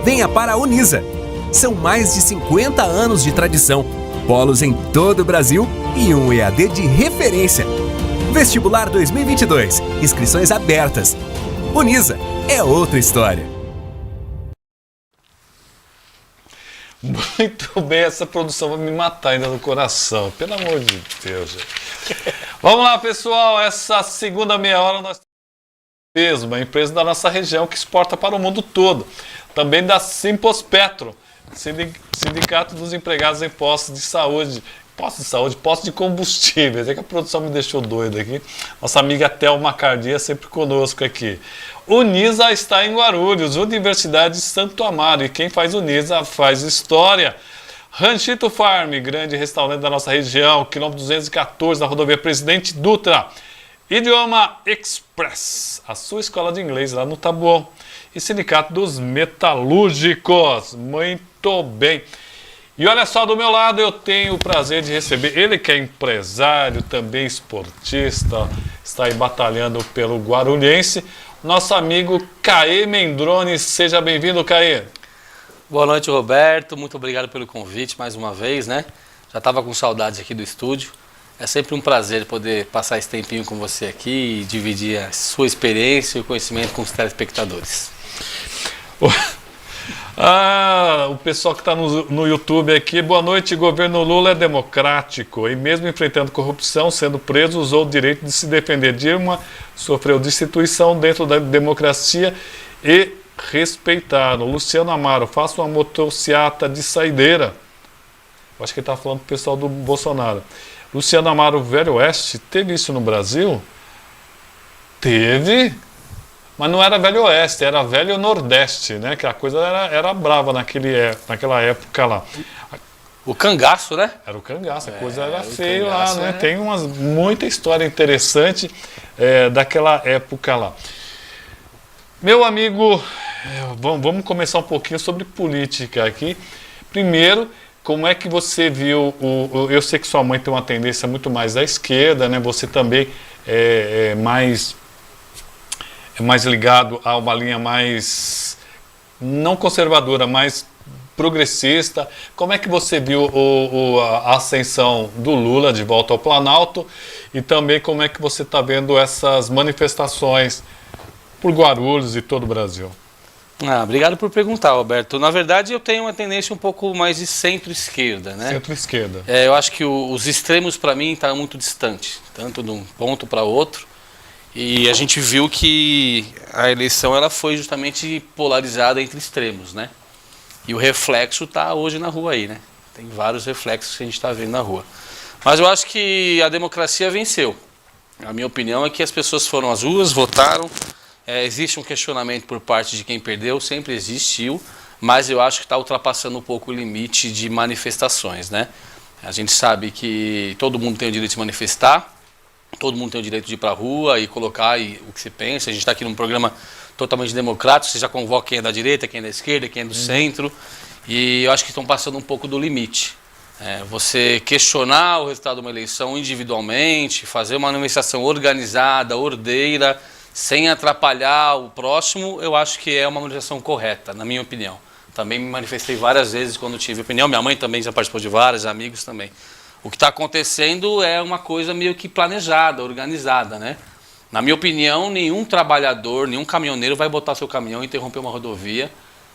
Venha para a Unisa. São mais de 50 anos de tradição, polos em todo o Brasil e um EAD de referência. Vestibular 2022. Inscrições abertas. Unisa é outra história. Muito bem, essa produção vai me matar ainda no coração, pelo amor de Deus, gente. Vamos lá, pessoal, essa segunda meia hora nós temos uma empresa da nossa região que exporta para o mundo todo, também da Simpospetro, Sindicato dos Empregados em Postos de Saúde, postos de combustíveis, é que a produção me deixou doido aqui. Nossa amiga Thelma Cardia sempre conosco aqui. Unisa está em Guarulhos, Universidade de Santo Amaro, e quem faz Unisa faz história. Ranchito Farm, grande restaurante da nossa região, quilômetro 214 da rodovia Presidente Dutra. Idioma Express, a sua escola de inglês lá no Taboão. E Sindicato dos Metalúrgicos, muito bem. E olha só, do meu lado eu tenho o prazer de receber ele que é empresário, também esportista, está aí batalhando pelo Guarulhense, nosso amigo Caê Mendrone. Seja bem-vindo, Caê. Boa noite, Roberto. Muito obrigado pelo convite mais uma vez, né? Já estava com saudades aqui do estúdio. É sempre um prazer poder passar esse tempinho com você aqui e dividir a sua experiência e o conhecimento com os telespectadores. O pessoal que está no YouTube aqui, boa noite. Governo Lula é democrático e mesmo enfrentando corrupção, sendo preso, usou o direito de se defender. Dilma sofreu destituição dentro da democracia e respeitaram. Luciano Amaro, faça uma motociata de saideira. Eu acho que ele está falando pro pessoal do Bolsonaro. Luciano Amaro, Velho Oeste, teve isso no Brasil? Teve. Mas não era Velho Oeste, era Velho Nordeste, né? Que a coisa era brava naquela época lá. O cangaço, né? Era o cangaço, a coisa era feia lá, né? Tem muita história interessante daquela época lá. Meu amigo, vamos começar um pouquinho sobre política aqui. Primeiro, como é que você viu, eu sei que sua mãe tem uma tendência muito mais à esquerda, né? Você também é mais ligado a uma linha mais, não conservadora, mais progressista. Como é que você viu a ascensão do Lula de volta ao Planalto e também como é que você está vendo essas manifestações por Guarulhos e todo o Brasil? Obrigado por perguntar, Roberto. Na verdade, eu tenho uma tendência um pouco mais de centro-esquerda, né? Centro-esquerda. Eu acho que os extremos, para mim, estão muito distantes, tanto de um ponto para outro. E a gente viu que a eleição ela foi justamente polarizada entre extremos, né? E o reflexo está hoje na rua aí, né? Tem vários reflexos que a gente está vendo na rua. Mas eu acho que a democracia venceu. A minha opinião é que as pessoas foram às ruas, votaram. Existe um questionamento por parte de quem perdeu, sempre existiu, mas eu acho que está ultrapassando um pouco o limite de manifestações, né? A gente sabe que todo mundo tem o direito de manifestar, todo mundo tem o direito de ir para a rua e colocar o que se pensa. A gente está aqui num programa totalmente democrático, você já convoca quem é da direita, quem é da esquerda, quem é do centro, e eu acho que estão passando um pouco do limite. Você questionar o resultado de uma eleição individualmente, fazer uma manifestação organizada, ordeira, sem atrapalhar o próximo, eu acho que é uma manifestação correta, na minha opinião. Também me manifestei várias vezes quando tive opinião, minha mãe também já participou de várias, amigos também. O que está acontecendo é uma coisa meio que planejada, organizada, né? Na minha opinião, nenhum trabalhador, nenhum caminhoneiro vai botar seu caminhão e interromper uma rodovia,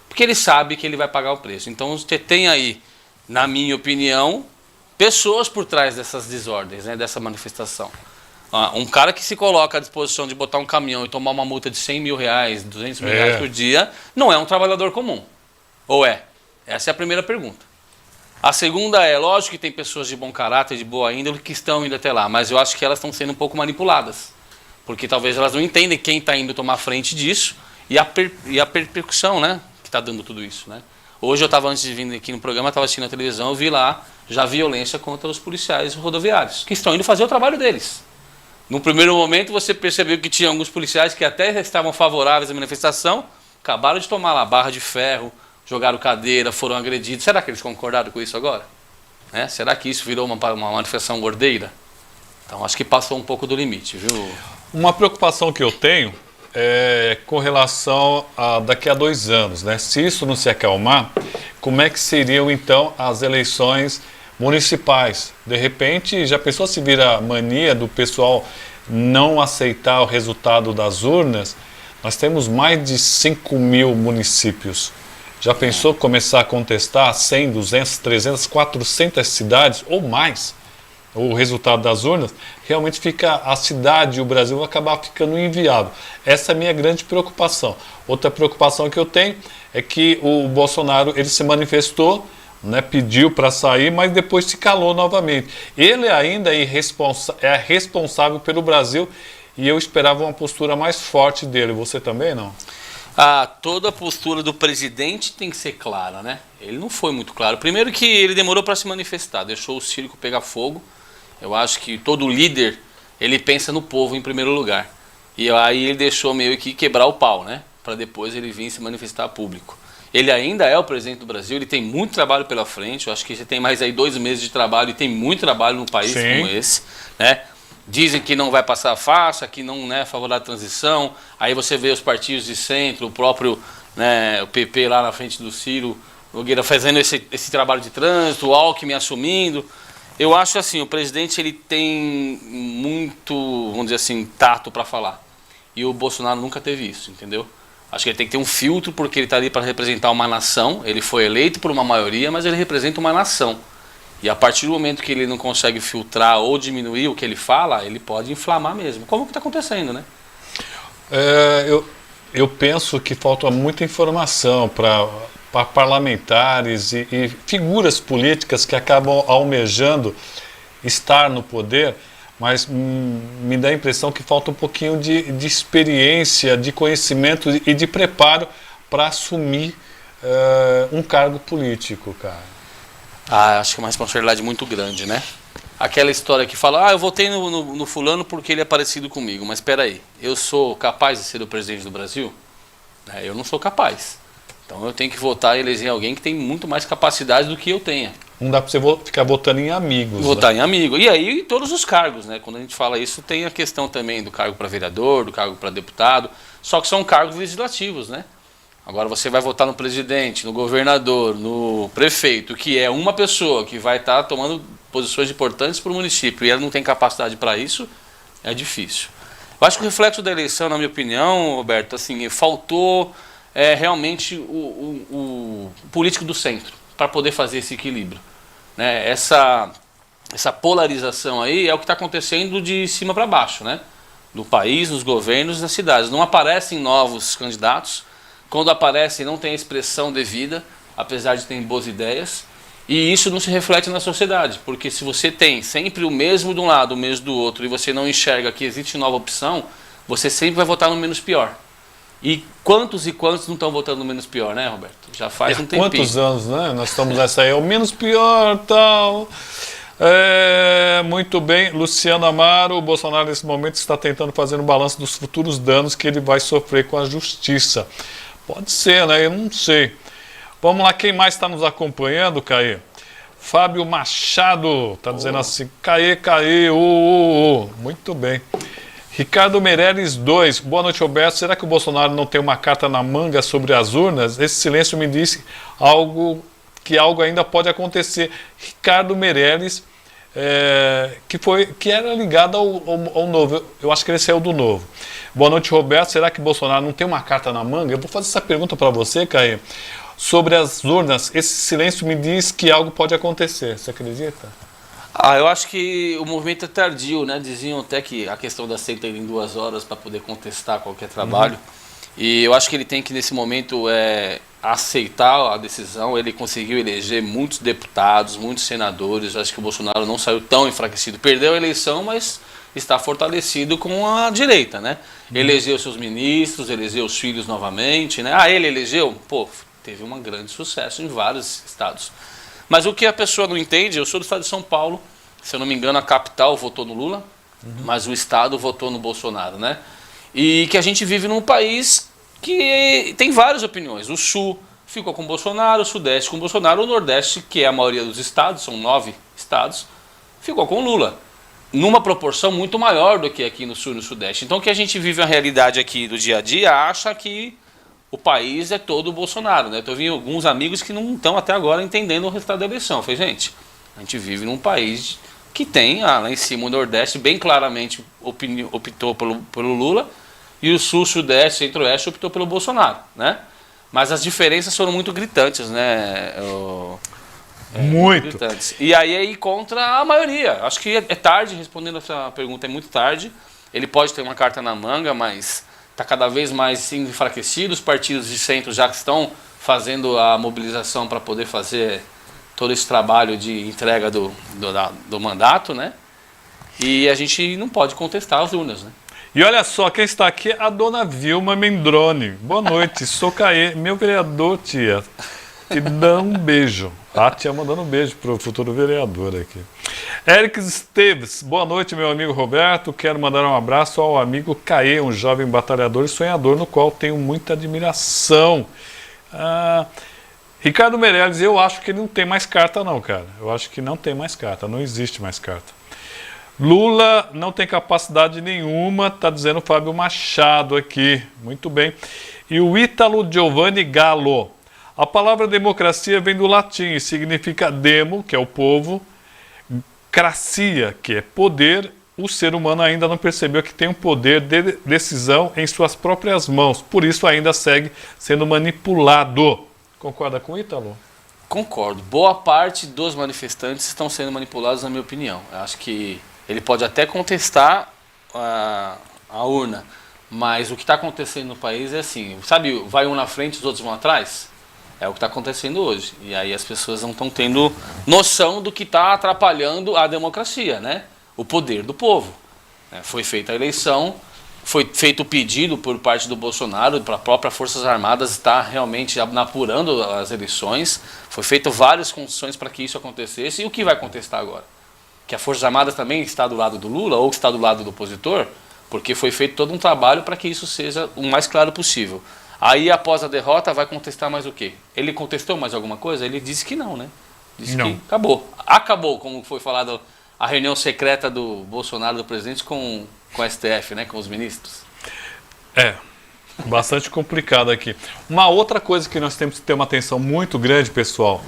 porque ele sabe que ele vai pagar o preço. Então você tem aí, na minha opinião, pessoas por trás dessas desordens, né, dessa manifestação. Um cara que se coloca à disposição de botar um caminhão e tomar uma multa de 100 mil reais, 200 mil reais por dia, não é um trabalhador comum. Ou é? Essa é a primeira pergunta. A segunda é, lógico que tem pessoas de bom caráter, de boa índole, que estão indo até lá, mas eu acho que elas estão sendo um pouco manipuladas. Porque talvez elas não entendem quem está indo tomar frente disso e a repercussão, né, que está dando tudo isso, né? Hoje eu estava, antes de vir aqui no programa, estava assistindo a televisão, eu vi lá já violência contra os policiais rodoviários, que estão indo fazer o trabalho deles. No primeiro momento você percebeu que tinha alguns policiais que até estavam favoráveis à manifestação, acabaram de tomar lá barra de ferro, jogaram cadeira, foram agredidos. Será que eles concordaram com isso agora? Será que isso virou uma manifestação ordeira? Então acho que passou um pouco do limite, viu? Uma preocupação que eu tenho é com relação a daqui a 2 anos, né? Se isso não se acalmar, como é que seriam então as eleições municipais? De repente, já pensou se vira mania do pessoal não aceitar o resultado das urnas? Nós temos mais de 5 mil municípios. Já pensou começar a contestar 100, 200, 300, 400 cidades ou mais o resultado das urnas? Realmente fica a cidade e o Brasil vai acabar ficando inviável. Essa é a minha grande preocupação. Outra preocupação que eu tenho é que o Bolsonaro ele se manifestou, né, pediu para sair, mas depois se calou novamente. Ele ainda é responsável pelo Brasil e eu esperava uma postura mais forte dele. Você também não? Toda a postura do presidente tem que ser clara, né? Ele não foi muito claro. Primeiro que ele demorou para se manifestar, deixou o circo pegar fogo. Eu acho que todo líder, ele pensa no povo em primeiro lugar. E aí ele deixou meio que quebrar o pau, né? Para depois ele vir se manifestar a público. Ele ainda é o presidente do Brasil, ele tem muito trabalho pela frente. Eu acho que você tem mais aí 2 meses de trabalho e tem muito trabalho num país como esse, né? Dizem que não vai passar faixa, que não é favorável à transição. Aí você vê os partidos de centro, o próprio, né, o PP lá na frente do Ciro Nogueira fazendo esse trabalho de trânsito, o Alckmin assumindo. Eu acho assim, o presidente ele tem muito, vamos dizer assim, tato para falar. E o Bolsonaro nunca teve isso, entendeu? Acho que ele tem que ter um filtro porque ele está ali para representar uma nação. Ele foi eleito por uma maioria, mas ele representa uma nação. E a partir do momento que ele não consegue filtrar ou diminuir o que ele fala, ele pode inflamar mesmo. Como que está acontecendo, né? Eu penso que falta muita informação para parlamentares e figuras políticas que acabam almejando estar no poder, mas me dá a impressão que falta um pouquinho de experiência, de conhecimento e de preparo para assumir um cargo político, cara. Acho que é uma responsabilidade muito grande, né? Aquela história que fala, eu votei no fulano porque ele é parecido comigo, mas espera aí, eu sou capaz de ser o presidente do Brasil? Eu não sou capaz. Então eu tenho que votar e eleger alguém que tem muito mais capacidade do que eu tenha. Não dá para você ficar votando em amigos. Votar em amigo. E aí todos os cargos, né? Quando a gente fala isso, tem a questão também do cargo para vereador, do cargo para deputado, só que são cargos legislativos, né? Agora você vai votar no presidente, no governador, no prefeito, que é uma pessoa que vai estar tomando posições importantes para o município e ela não tem capacidade para isso, é difícil. Eu acho que o reflexo da eleição, na minha opinião, Roberto, assim, faltou realmente o político do centro, para poder fazer esse equilíbrio. Né? Essa polarização aí é o que está acontecendo de cima para baixo, né? No país, nos governos, nas cidades. Não aparecem novos candidatos. Quando aparecem, não tem a expressão devida, apesar de terem boas ideias. E isso não se reflete na sociedade, porque se você tem sempre o mesmo de um lado, o mesmo do outro, e você não enxerga que existe nova opção, você sempre vai votar no menos pior. E quantos não estão votando no menos pior, né, Roberto? Já faz um tempinho. Quantos anos, né? Nós estamos nessa aí, é o menos pior, tal. Muito bem, Luciano Amaro, o Bolsonaro nesse momento está tentando fazer um balanço dos futuros danos que ele vai sofrer com a justiça. Pode ser, né? Eu não sei. Vamos lá, quem mais está nos acompanhando, Caê? Fábio Machado está dizendo assim, Caê, muito bem. Ricardo Meirelles 2, boa noite, Roberto. Será que o Bolsonaro não tem uma carta na manga sobre as urnas? Esse silêncio me diz que algo ainda pode acontecer. Ricardo Meirelles, que era ligado ao Novo. Eu acho que ele saiu do Novo. Boa noite, Roberto. Será que Bolsonaro não tem uma carta na manga? Eu vou fazer essa pergunta para você, Caê. Sobre as urnas, esse silêncio me diz que algo pode acontecer. Você acredita? Eu acho que o movimento é tardio, né? Diziam até que a questão da seita em 2 horas para poder contestar qualquer trabalho. E eu acho que ele tem que, nesse momento, aceitar a decisão. Ele conseguiu eleger muitos deputados, muitos senadores. Eu acho que o Bolsonaro não saiu tão enfraquecido. Perdeu a eleição, mas está fortalecido com a direita, né? Elegeu seus ministros, elegeu os filhos novamente, né? Ele elegeu? Pô, teve um grande sucesso em vários estados. Mas o que a pessoa não entende, eu sou do estado de São Paulo, se eu não me engano a capital votou no Lula, mas o estado votou no Bolsonaro, né? E que a gente vive num país que tem várias opiniões. O Sul ficou com o Bolsonaro, o Sudeste com o Bolsonaro, o Nordeste, que é a maioria dos estados, são 9 estados, ficou com o Lula. Numa proporção muito maior do que aqui no Sul e no Sudeste. Então que a gente vive a realidade aqui do dia a dia, acha que o país é todo o Bolsonaro, né? Eu vi alguns amigos que não estão até agora entendendo o resultado da eleição. Eu falei, gente, a gente vive num país que tem, lá em cima, o Nordeste bem claramente optou pelo Lula, e o Sul, Sudeste, Centro-Oeste optou pelo Bolsonaro, né? Mas as diferenças foram muito gritantes, né? Muito. Gritantes. E aí contra a maioria. Acho que é tarde, respondendo essa pergunta, é muito tarde. Ele pode ter uma carta na manga, mas está cada vez mais enfraquecido. Os partidos de centro já estão fazendo a mobilização para poder fazer todo esse trabalho de entrega do mandato, né? E a gente não pode contestar as urnas, né? E olha só, quem está aqui é a dona Vilma Mendrone. Boa noite, sou Caê, meu vereador, tia. Te dá um beijo. A tia mandando um beijo para o futuro vereador aqui. Eric Esteves, boa noite, meu amigo Roberto. Quero mandar um abraço ao amigo Caê, um jovem batalhador e sonhador, no qual tenho muita admiração. Ricardo Meirelles, eu acho que ele não tem mais carta não, cara. Eu acho que não tem mais carta, não existe mais carta. Lula não tem capacidade nenhuma, está dizendo o Fábio Machado aqui. Muito bem. E o Ítalo Giovanni Gallo. A palavra democracia vem do latim e significa demo, que é o povo, cracia, que é poder. O ser humano ainda não percebeu que tem um poder de decisão em suas próprias mãos. Por isso ainda segue sendo manipulado. Concorda com o Ítalo? Concordo. Boa parte dos manifestantes estão sendo manipulados, na minha opinião. Eu acho que ele pode até contestar a urna, mas o que está acontecendo no país é assim, sabe, vai um na frente e os outros vão atrás? É o que está acontecendo hoje. E aí as pessoas não estão tendo noção do que está atrapalhando a democracia, né? O poder do povo. Foi feita a eleição, foi feito o pedido por parte do Bolsonaro para a própria Forças Armadas estar realmente apurando as eleições. Foi feito várias condições para que isso acontecesse. E o que vai contestar agora? Que a Forças Armadas também está do lado do Lula ou está do lado do opositor? Porque foi feito todo um trabalho para que isso seja o mais claro possível. Aí, após a derrota, vai contestar mais o quê? Ele contestou mais alguma coisa? Ele disse que não, né? Disse que acabou. Acabou, como foi falado, a reunião secreta do Bolsonaro, do presidente, com a STF, né? Com os ministros. Bastante complicado aqui. Uma outra coisa que nós temos que ter uma atenção muito grande, pessoal.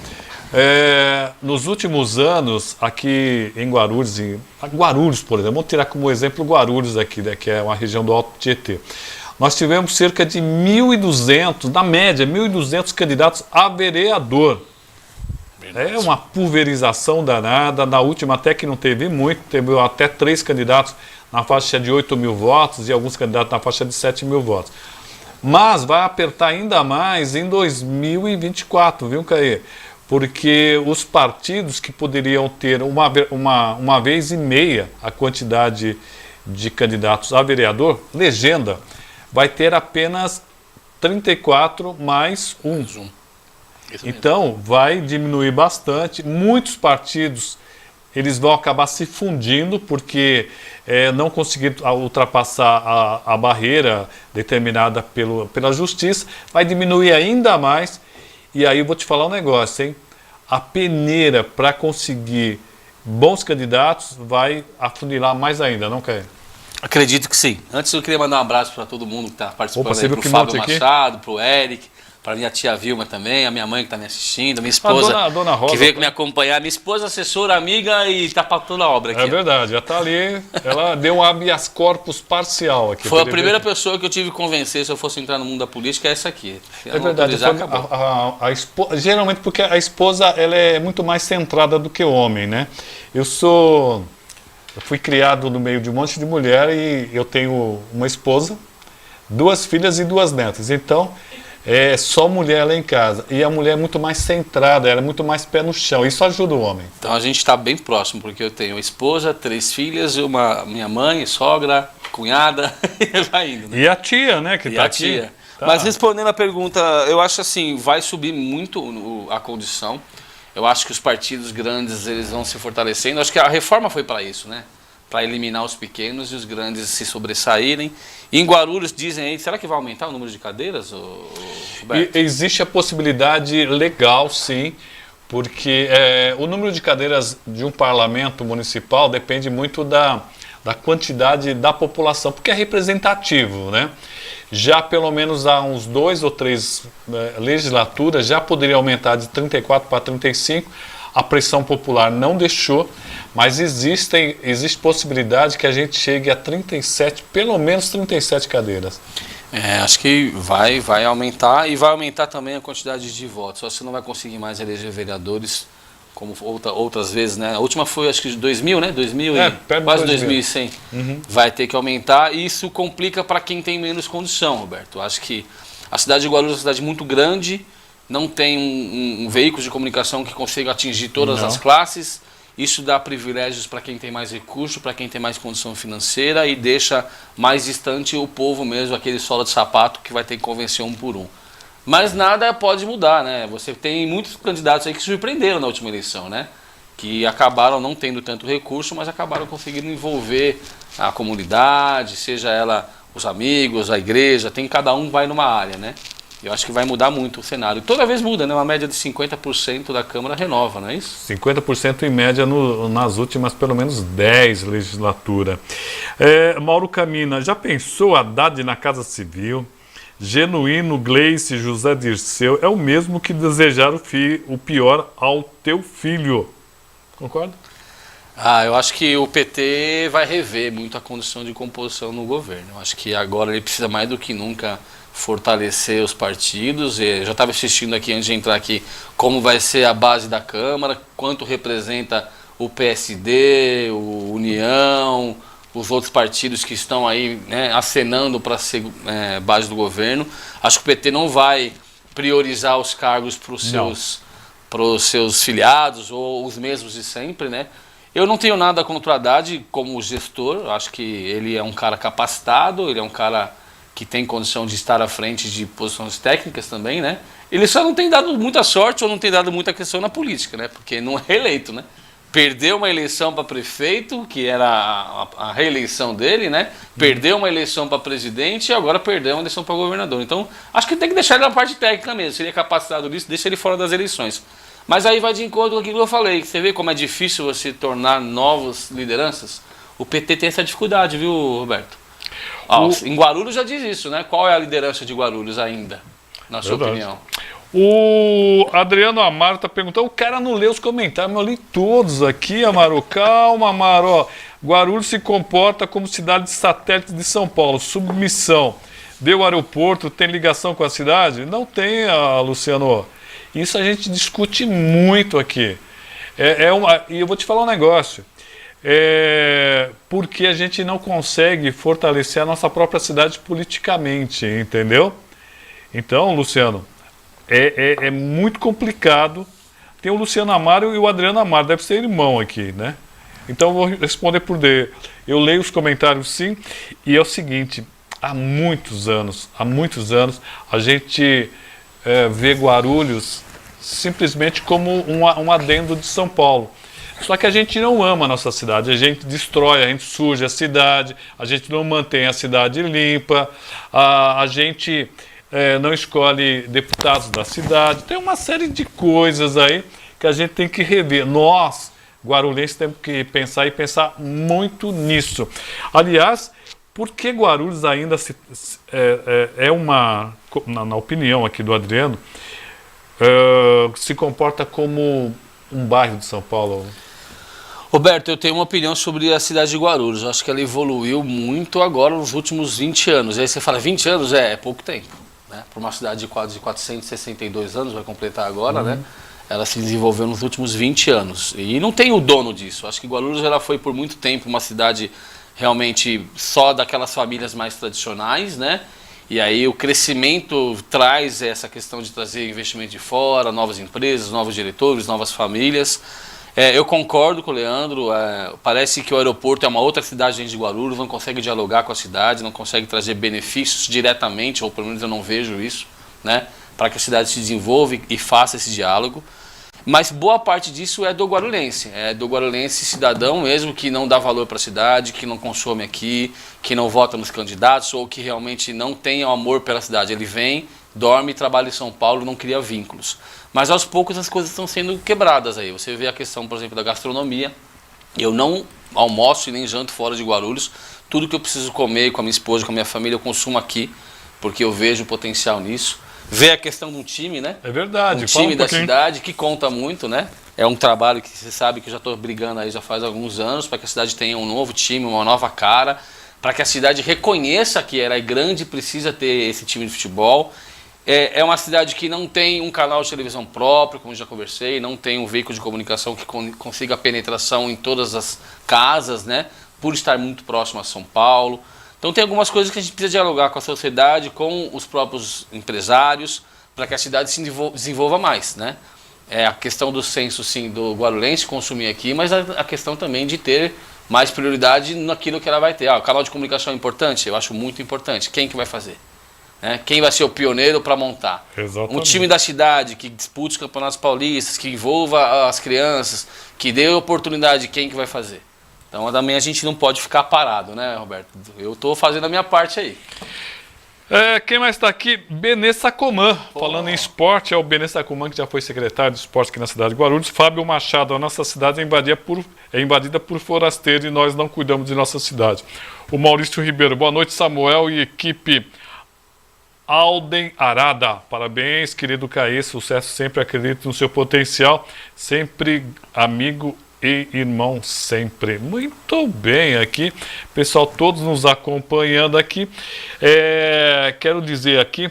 Nos últimos anos, aqui em Guarulhos, por exemplo, vamos tirar como exemplo Guarulhos aqui, né, que é uma região do Alto Tietê. nós tivemos cerca de 1.200, na média, 1.200 candidatos a vereador. É uma pulverização danada. Na última até que não teve muito, teve até 3 candidatos na faixa de 8 mil votos e alguns candidatos na faixa de 7 mil votos. Mas vai apertar ainda mais em 2024, viu, Caê? Porque os partidos que poderiam ter uma vez e meia a quantidade de candidatos a vereador, legenda, vai ter apenas 34 mais um. Então, vai diminuir bastante. Muitos partidos eles vão acabar se fundindo porque não conseguiram ultrapassar a barreira determinada pela justiça. Vai diminuir ainda mais. E aí eu vou te falar um negócio, hein? A peneira para conseguir bons candidatos vai afunilar mais ainda, não quer? Acredito que sim. Antes eu queria mandar um abraço para todo mundo que está participando, para o Fábio Machado, para o Eric, para minha tia Vilma também, a minha mãe que está me assistindo, a minha esposa a dona Rosa, que veio me acompanhar, minha esposa, assessora, amiga e está para toda a obra aqui. É verdade, já está ali, ela deu um habeas corpus parcial aqui. Foi a primeira pessoa que eu tive que convencer se eu fosse entrar no mundo da política, é essa aqui. É verdade, geralmente porque a esposa ela é muito mais centrada do que o homem, né? Eu fui criado no meio de um monte de mulher e eu tenho uma esposa, 2 filhas e 2 netas, então é só mulher lá em casa. E a mulher é muito mais centrada, ela é muito mais pé no chão. Isso ajuda o homem. Então a gente está bem próximo, porque eu tenho esposa, 3 filhas, minha mãe, sogra, cunhada, e vai indo. Né? E a tia, né, que está aqui. Tia. Tá. Mas respondendo a pergunta, eu acho assim, vai subir muito a condição. Eu acho que os partidos grandes eles vão se fortalecendo. Eu acho que a reforma foi para isso, né? Para eliminar os pequenos e os grandes se sobressaírem. E em Guarulhos dizem aí, será que vai aumentar o número de cadeiras, Roberto? Existe a possibilidade legal, sim, porque o número de cadeiras de um parlamento municipal depende muito da quantidade da população, porque é representativo, né? Já pelo menos há uns 2 ou 3 legislaturas já poderia aumentar de 34 para 35. A pressão popular não deixou, mas existe possibilidade que a gente chegue a 37, pelo menos 37 cadeiras. Acho que vai aumentar e vai aumentar também a quantidade de votos. Você não vai conseguir mais eleger vereadores como outras vezes, né? A última foi acho que de 2000, né? 2000 quase 2100. Uhum. Vai ter que aumentar e isso complica para quem tem menos condição, Roberto. Acho que a cidade de Guarulhos é uma cidade muito grande, não tem um veículo de comunicação que consiga atingir todas as classes. Isso dá privilégios para quem tem mais recurso, para quem tem mais condição financeira e deixa mais distante o povo mesmo, aquele sola de sapato que vai ter que convencer um por um. Mas nada pode mudar, né? Você tem muitos candidatos aí que se surpreenderam na última eleição, né? Que acabaram não tendo tanto recurso, mas acabaram conseguindo envolver a comunidade, seja ela os amigos, a igreja, cada um vai numa área, né? Eu acho que vai mudar muito o cenário. Toda vez muda, né? Uma média de 50% da Câmara renova, não é isso? 50% em média nas últimas, pelo menos 10 legislaturas. Mauro Camina, já pensou Haddad na Casa Civil? Genuíno, Gleice, José Dirceu, é o mesmo que desejar o pior ao teu filho. Concorda? Eu acho que o PT vai rever muito a condição de composição no governo. Eu acho que agora ele precisa mais do que nunca fortalecer os partidos. Eu já estava assistindo aqui, antes de entrar aqui, como vai ser a base da Câmara, quanto representa o PSD, o União, os outros partidos que estão aí, né, acenando para ser base do governo. Acho que o PT não vai priorizar os cargos para os seus filiados ou os mesmos de sempre, né? Eu não tenho nada contra o Haddad como gestor. Acho que ele é um cara capacitado, ele é um cara que tem condição de estar à frente de posições técnicas também, né? Ele só não tem dado muita sorte ou não tem dado muita questão na política, né? Porque não é eleito, né? Perdeu uma eleição para prefeito, que era a reeleição dele, né? Perdeu uma eleição para presidente e agora perdeu uma eleição para governador. Então, acho que tem que deixar ele na parte técnica mesmo. Se ele é capacitado nisso, deixa ele fora das eleições. Mas aí vai de encontro com aquilo que eu falei. Você vê como é difícil você tornar novas lideranças? O PT tem essa dificuldade, viu, Roberto? Em Guarulhos já diz isso, né? Qual é a liderança de Guarulhos ainda, na sua opinião? O Adriano Amaro está perguntando, o cara não lê os comentários, mas eu li todos aqui, Amaro. Calma, Amaro. Guarulhos se comporta como cidade de satélite de São Paulo, submissão. Deu aeroporto, tem ligação com a cidade? Não tem, Luciano. Isso a gente discute muito aqui. E eu vou te falar um negócio. Porque a gente não consegue fortalecer a nossa própria cidade politicamente, entendeu? Então, Luciano, é muito complicado. Tem o Luciano Amaro e o Adriano Amaro, deve ser irmão aqui, né? Então eu vou responder por D. Eu leio os comentários sim, e é o seguinte, há muitos anos, a gente vê Guarulhos simplesmente como um adendo de São Paulo. Só que a gente não ama a nossa cidade, a gente destrói, a gente suja a cidade, a gente não mantém a cidade limpa, a gente não escolhe deputados da cidade, tem uma série de coisas aí que a gente tem que rever. Nós, guarulhenses, temos que pensar muito nisso. Aliás, por que Guarulhos ainda na opinião aqui do Adriano, se comporta como um bairro de São Paulo? Roberto, eu tenho uma opinião sobre a cidade de Guarulhos. Eu acho que ela evoluiu muito agora nos últimos 20 anos. E aí você fala, 20 anos é pouco tempo, né? Para uma cidade de quase 462 anos, vai completar agora, né? Ela se desenvolveu nos últimos 20 anos. E não tem o dono disso. Acho que Guarulhos ela foi por muito tempo uma cidade realmente só daquelas famílias mais tradicionais, né? E aí o crescimento traz essa questão de trazer investimento de fora, novas empresas, novos diretores, novas famílias. Eu concordo com o Leandro, parece que o aeroporto é uma outra cidade dentro de Guarulhos, não consegue dialogar com a cidade, não consegue trazer benefícios diretamente, ou pelo menos eu não vejo isso, né, para que a cidade se desenvolva e faça esse diálogo. Mas boa parte disso é do guarulhense cidadão mesmo, que não dá valor para a cidade, que não consome aqui, que não vota nos candidatos, ou que realmente não tem amor pela cidade. Ele vem, dorme, trabalha em São Paulo, não cria vínculos. Mas aos poucos as coisas estão sendo quebradas aí. Você vê a questão, por exemplo, da gastronomia. Eu não almoço e nem janto fora de Guarulhos. Tudo que eu preciso comer com a minha esposa, com a minha família, eu consumo aqui, porque eu vejo potencial nisso. Vê a questão de um time, né? É verdade. Um time da cidade que conta muito, né? É um trabalho que você sabe que eu já estou brigando aí já faz alguns anos para que a cidade tenha um novo time, uma nova cara, para que a cidade reconheça que ela é grande e precisa ter esse time de futebol. É uma cidade que não tem um canal de televisão próprio, como já conversei, não tem um veículo de comunicação que consiga penetração em todas as casas, né? Por estar muito próximo a São Paulo. Então tem algumas coisas que a gente precisa dialogar com a sociedade, com os próprios empresários, para que a cidade se desenvolva mais, né? A questão do censo, sim, do guarulhense consumir aqui, mas a questão também de ter mais prioridade naquilo que ela vai ter. O canal de comunicação é importante? Eu acho muito importante. Quem que vai fazer? Quem vai ser o pioneiro para montar? Exatamente. Um time da cidade que dispute os campeonatos paulistas, que envolva as crianças, que dê oportunidade, quem que vai fazer? Então também a gente não pode ficar parado, né, Roberto? Eu estou fazendo a minha parte aí. Quem mais está aqui? Benê Sacomã. Falando em esporte, é o Benê Sacomã, que já foi secretário de esporte aqui na cidade de Guarulhos. Fábio Machado, a nossa cidade é invadida por forasteiros e nós não cuidamos de nossa cidade. O Maurício Ribeiro, boa noite, Samuel e equipe Alden Arada. Parabéns, querido Caê, sucesso sempre, acredito no seu potencial, sempre amigo e irmão sempre. Muito bem aqui, pessoal, todos nos acompanhando aqui. Quero dizer aqui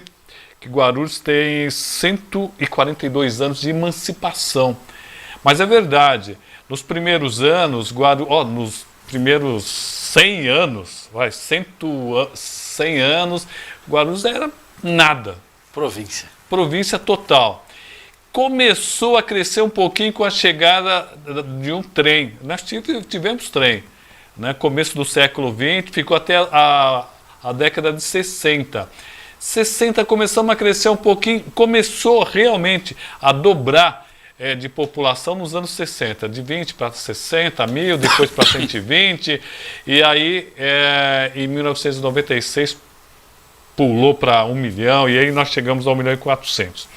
que Guarulhos tem 142 anos de emancipação. Mas é verdade, nos primeiros anos, nos primeiros 100 anos, 100 anos, Guarulhos era nada. Província total. Começou a crescer um pouquinho com a chegada de um trem. Nós tivemos trem, né? Começo do século XX, ficou até a década de 60. 60 começamos a crescer um pouquinho, começou realmente a dobrar de população nos anos 60, de 20 para 60 mil, depois para 120, e aí em 1996 pulou para 1 milhão, e aí nós chegamos a 1 milhão e 400.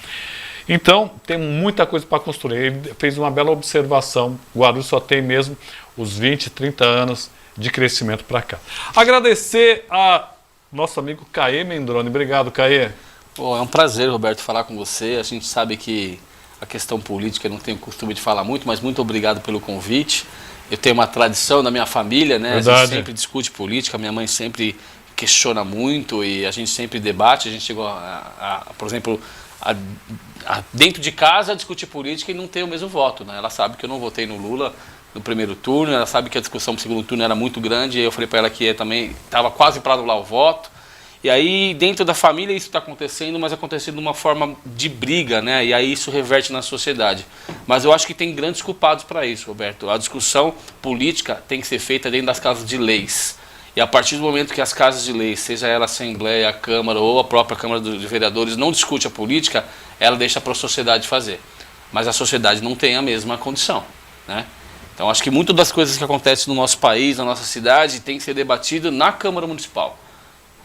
Então, tem muita coisa para construir. Ele fez uma bela observação. Guarulhos só tem mesmo os 20, 30 anos de crescimento para cá. Agradecer a nosso amigo Caê Mendrone. Obrigado, Caê. É um prazer, Roberto, falar com você. A gente sabe que a questão política eu não tenho costume de falar muito, mas muito obrigado pelo convite. Eu tenho uma tradição na minha família, né? Verdade. A gente sempre discute política. Minha mãe sempre questiona muito e a gente sempre debate. A gente chegou por exemplo, dentro de casa discutir política e não ter o mesmo voto, né? Ela sabe que eu não votei no Lula no primeiro turno, ela sabe que a discussão no segundo turno era muito grande, e eu falei para ela que também estava quase para anular o voto. E aí, dentro da família, isso está acontecendo, mas acontecendo de uma forma de briga, né? E aí isso reverte na sociedade. Mas eu acho que tem grandes culpados para isso, Roberto. A discussão política tem que ser feita dentro das casas de leis. E a partir do momento que as casas de leis, seja ela a Assembleia, a Câmara ou a própria Câmara de Vereadores, não discute a política, ela deixa para a sociedade fazer. Mas a sociedade não tem a mesma condição, né? Então, acho que muitas das coisas que acontecem no nosso país, na nossa cidade, tem que ser debatido na Câmara Municipal,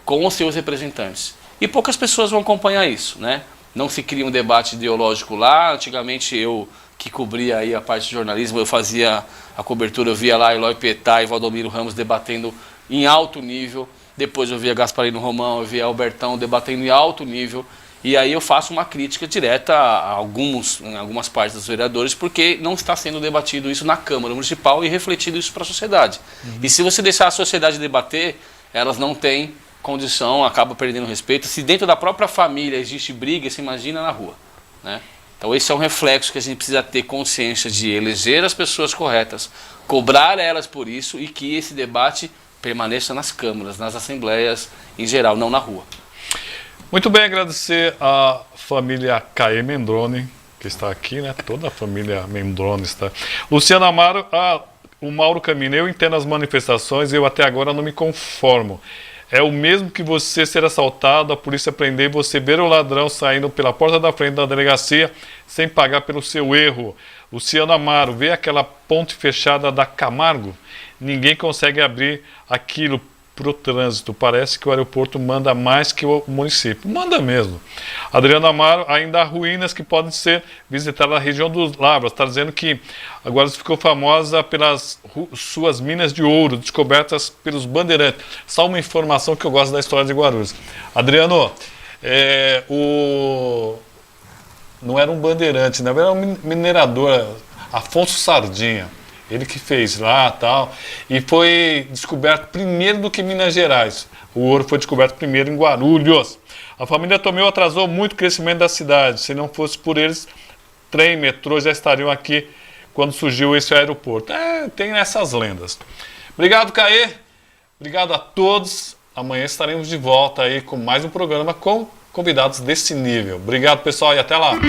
com os seus representantes. E poucas pessoas vão acompanhar isso, né? Não se cria um debate ideológico lá. Antigamente, eu que cobria aí a parte de jornalismo, eu fazia a cobertura, eu via lá Eloy Petá e Valdomiro Ramos debatendo em alto nível. Depois eu via Gasparino Romão, eu via Albertão debatendo em alto nível. E aí eu faço uma crítica direta em algumas partes dos vereadores, porque não está sendo debatido isso na Câmara Municipal e refletido isso para a sociedade. E se você deixar a sociedade debater, elas não têm condição, acaba perdendo respeito. Se dentro da própria família existe briga, se imagina na rua, né? Então esse é um reflexo que a gente precisa ter consciência de eleger as pessoas corretas, cobrar elas por isso e que esse debate permaneça nas câmaras, nas assembleias em geral, não na rua. Muito bem, agradecer a família Caê Mendrone, que está aqui, né? Toda a família Mendrone está. Luciano Amaro, o Mauro Camino, eu entendo as manifestações, eu até agora não me conformo. É o mesmo que você ser assaltado, a polícia prender e você ver o ladrão saindo pela porta da frente da delegacia sem pagar pelo seu erro. Luciano Amaro, vê aquela ponte fechada da Camargo? Ninguém consegue abrir aquilo para o trânsito. Parece que o aeroporto manda mais que o município. Manda mesmo. Adriano Amaro, ainda há ruínas que podem ser visitadas na região dos Lavras. Está dizendo que agora ficou famosa pelas suas minas de ouro, descobertas pelos bandeirantes. Só uma informação que eu gosto da história de Guarulhos. Adriano, não era um bandeirante, não era um minerador, Afonso Sardinha. Ele que fez lá e tal, e foi descoberto primeiro do que Minas Gerais. O ouro foi descoberto primeiro em Guarulhos. A família Tomeu atrasou muito o crescimento da cidade. Se não fosse por eles, trem, metrô já estariam aqui quando surgiu esse aeroporto. Tem essas lendas. Obrigado, Caê. Obrigado a todos. Amanhã estaremos de volta aí com mais um programa com convidados desse nível. Obrigado, pessoal, e até lá.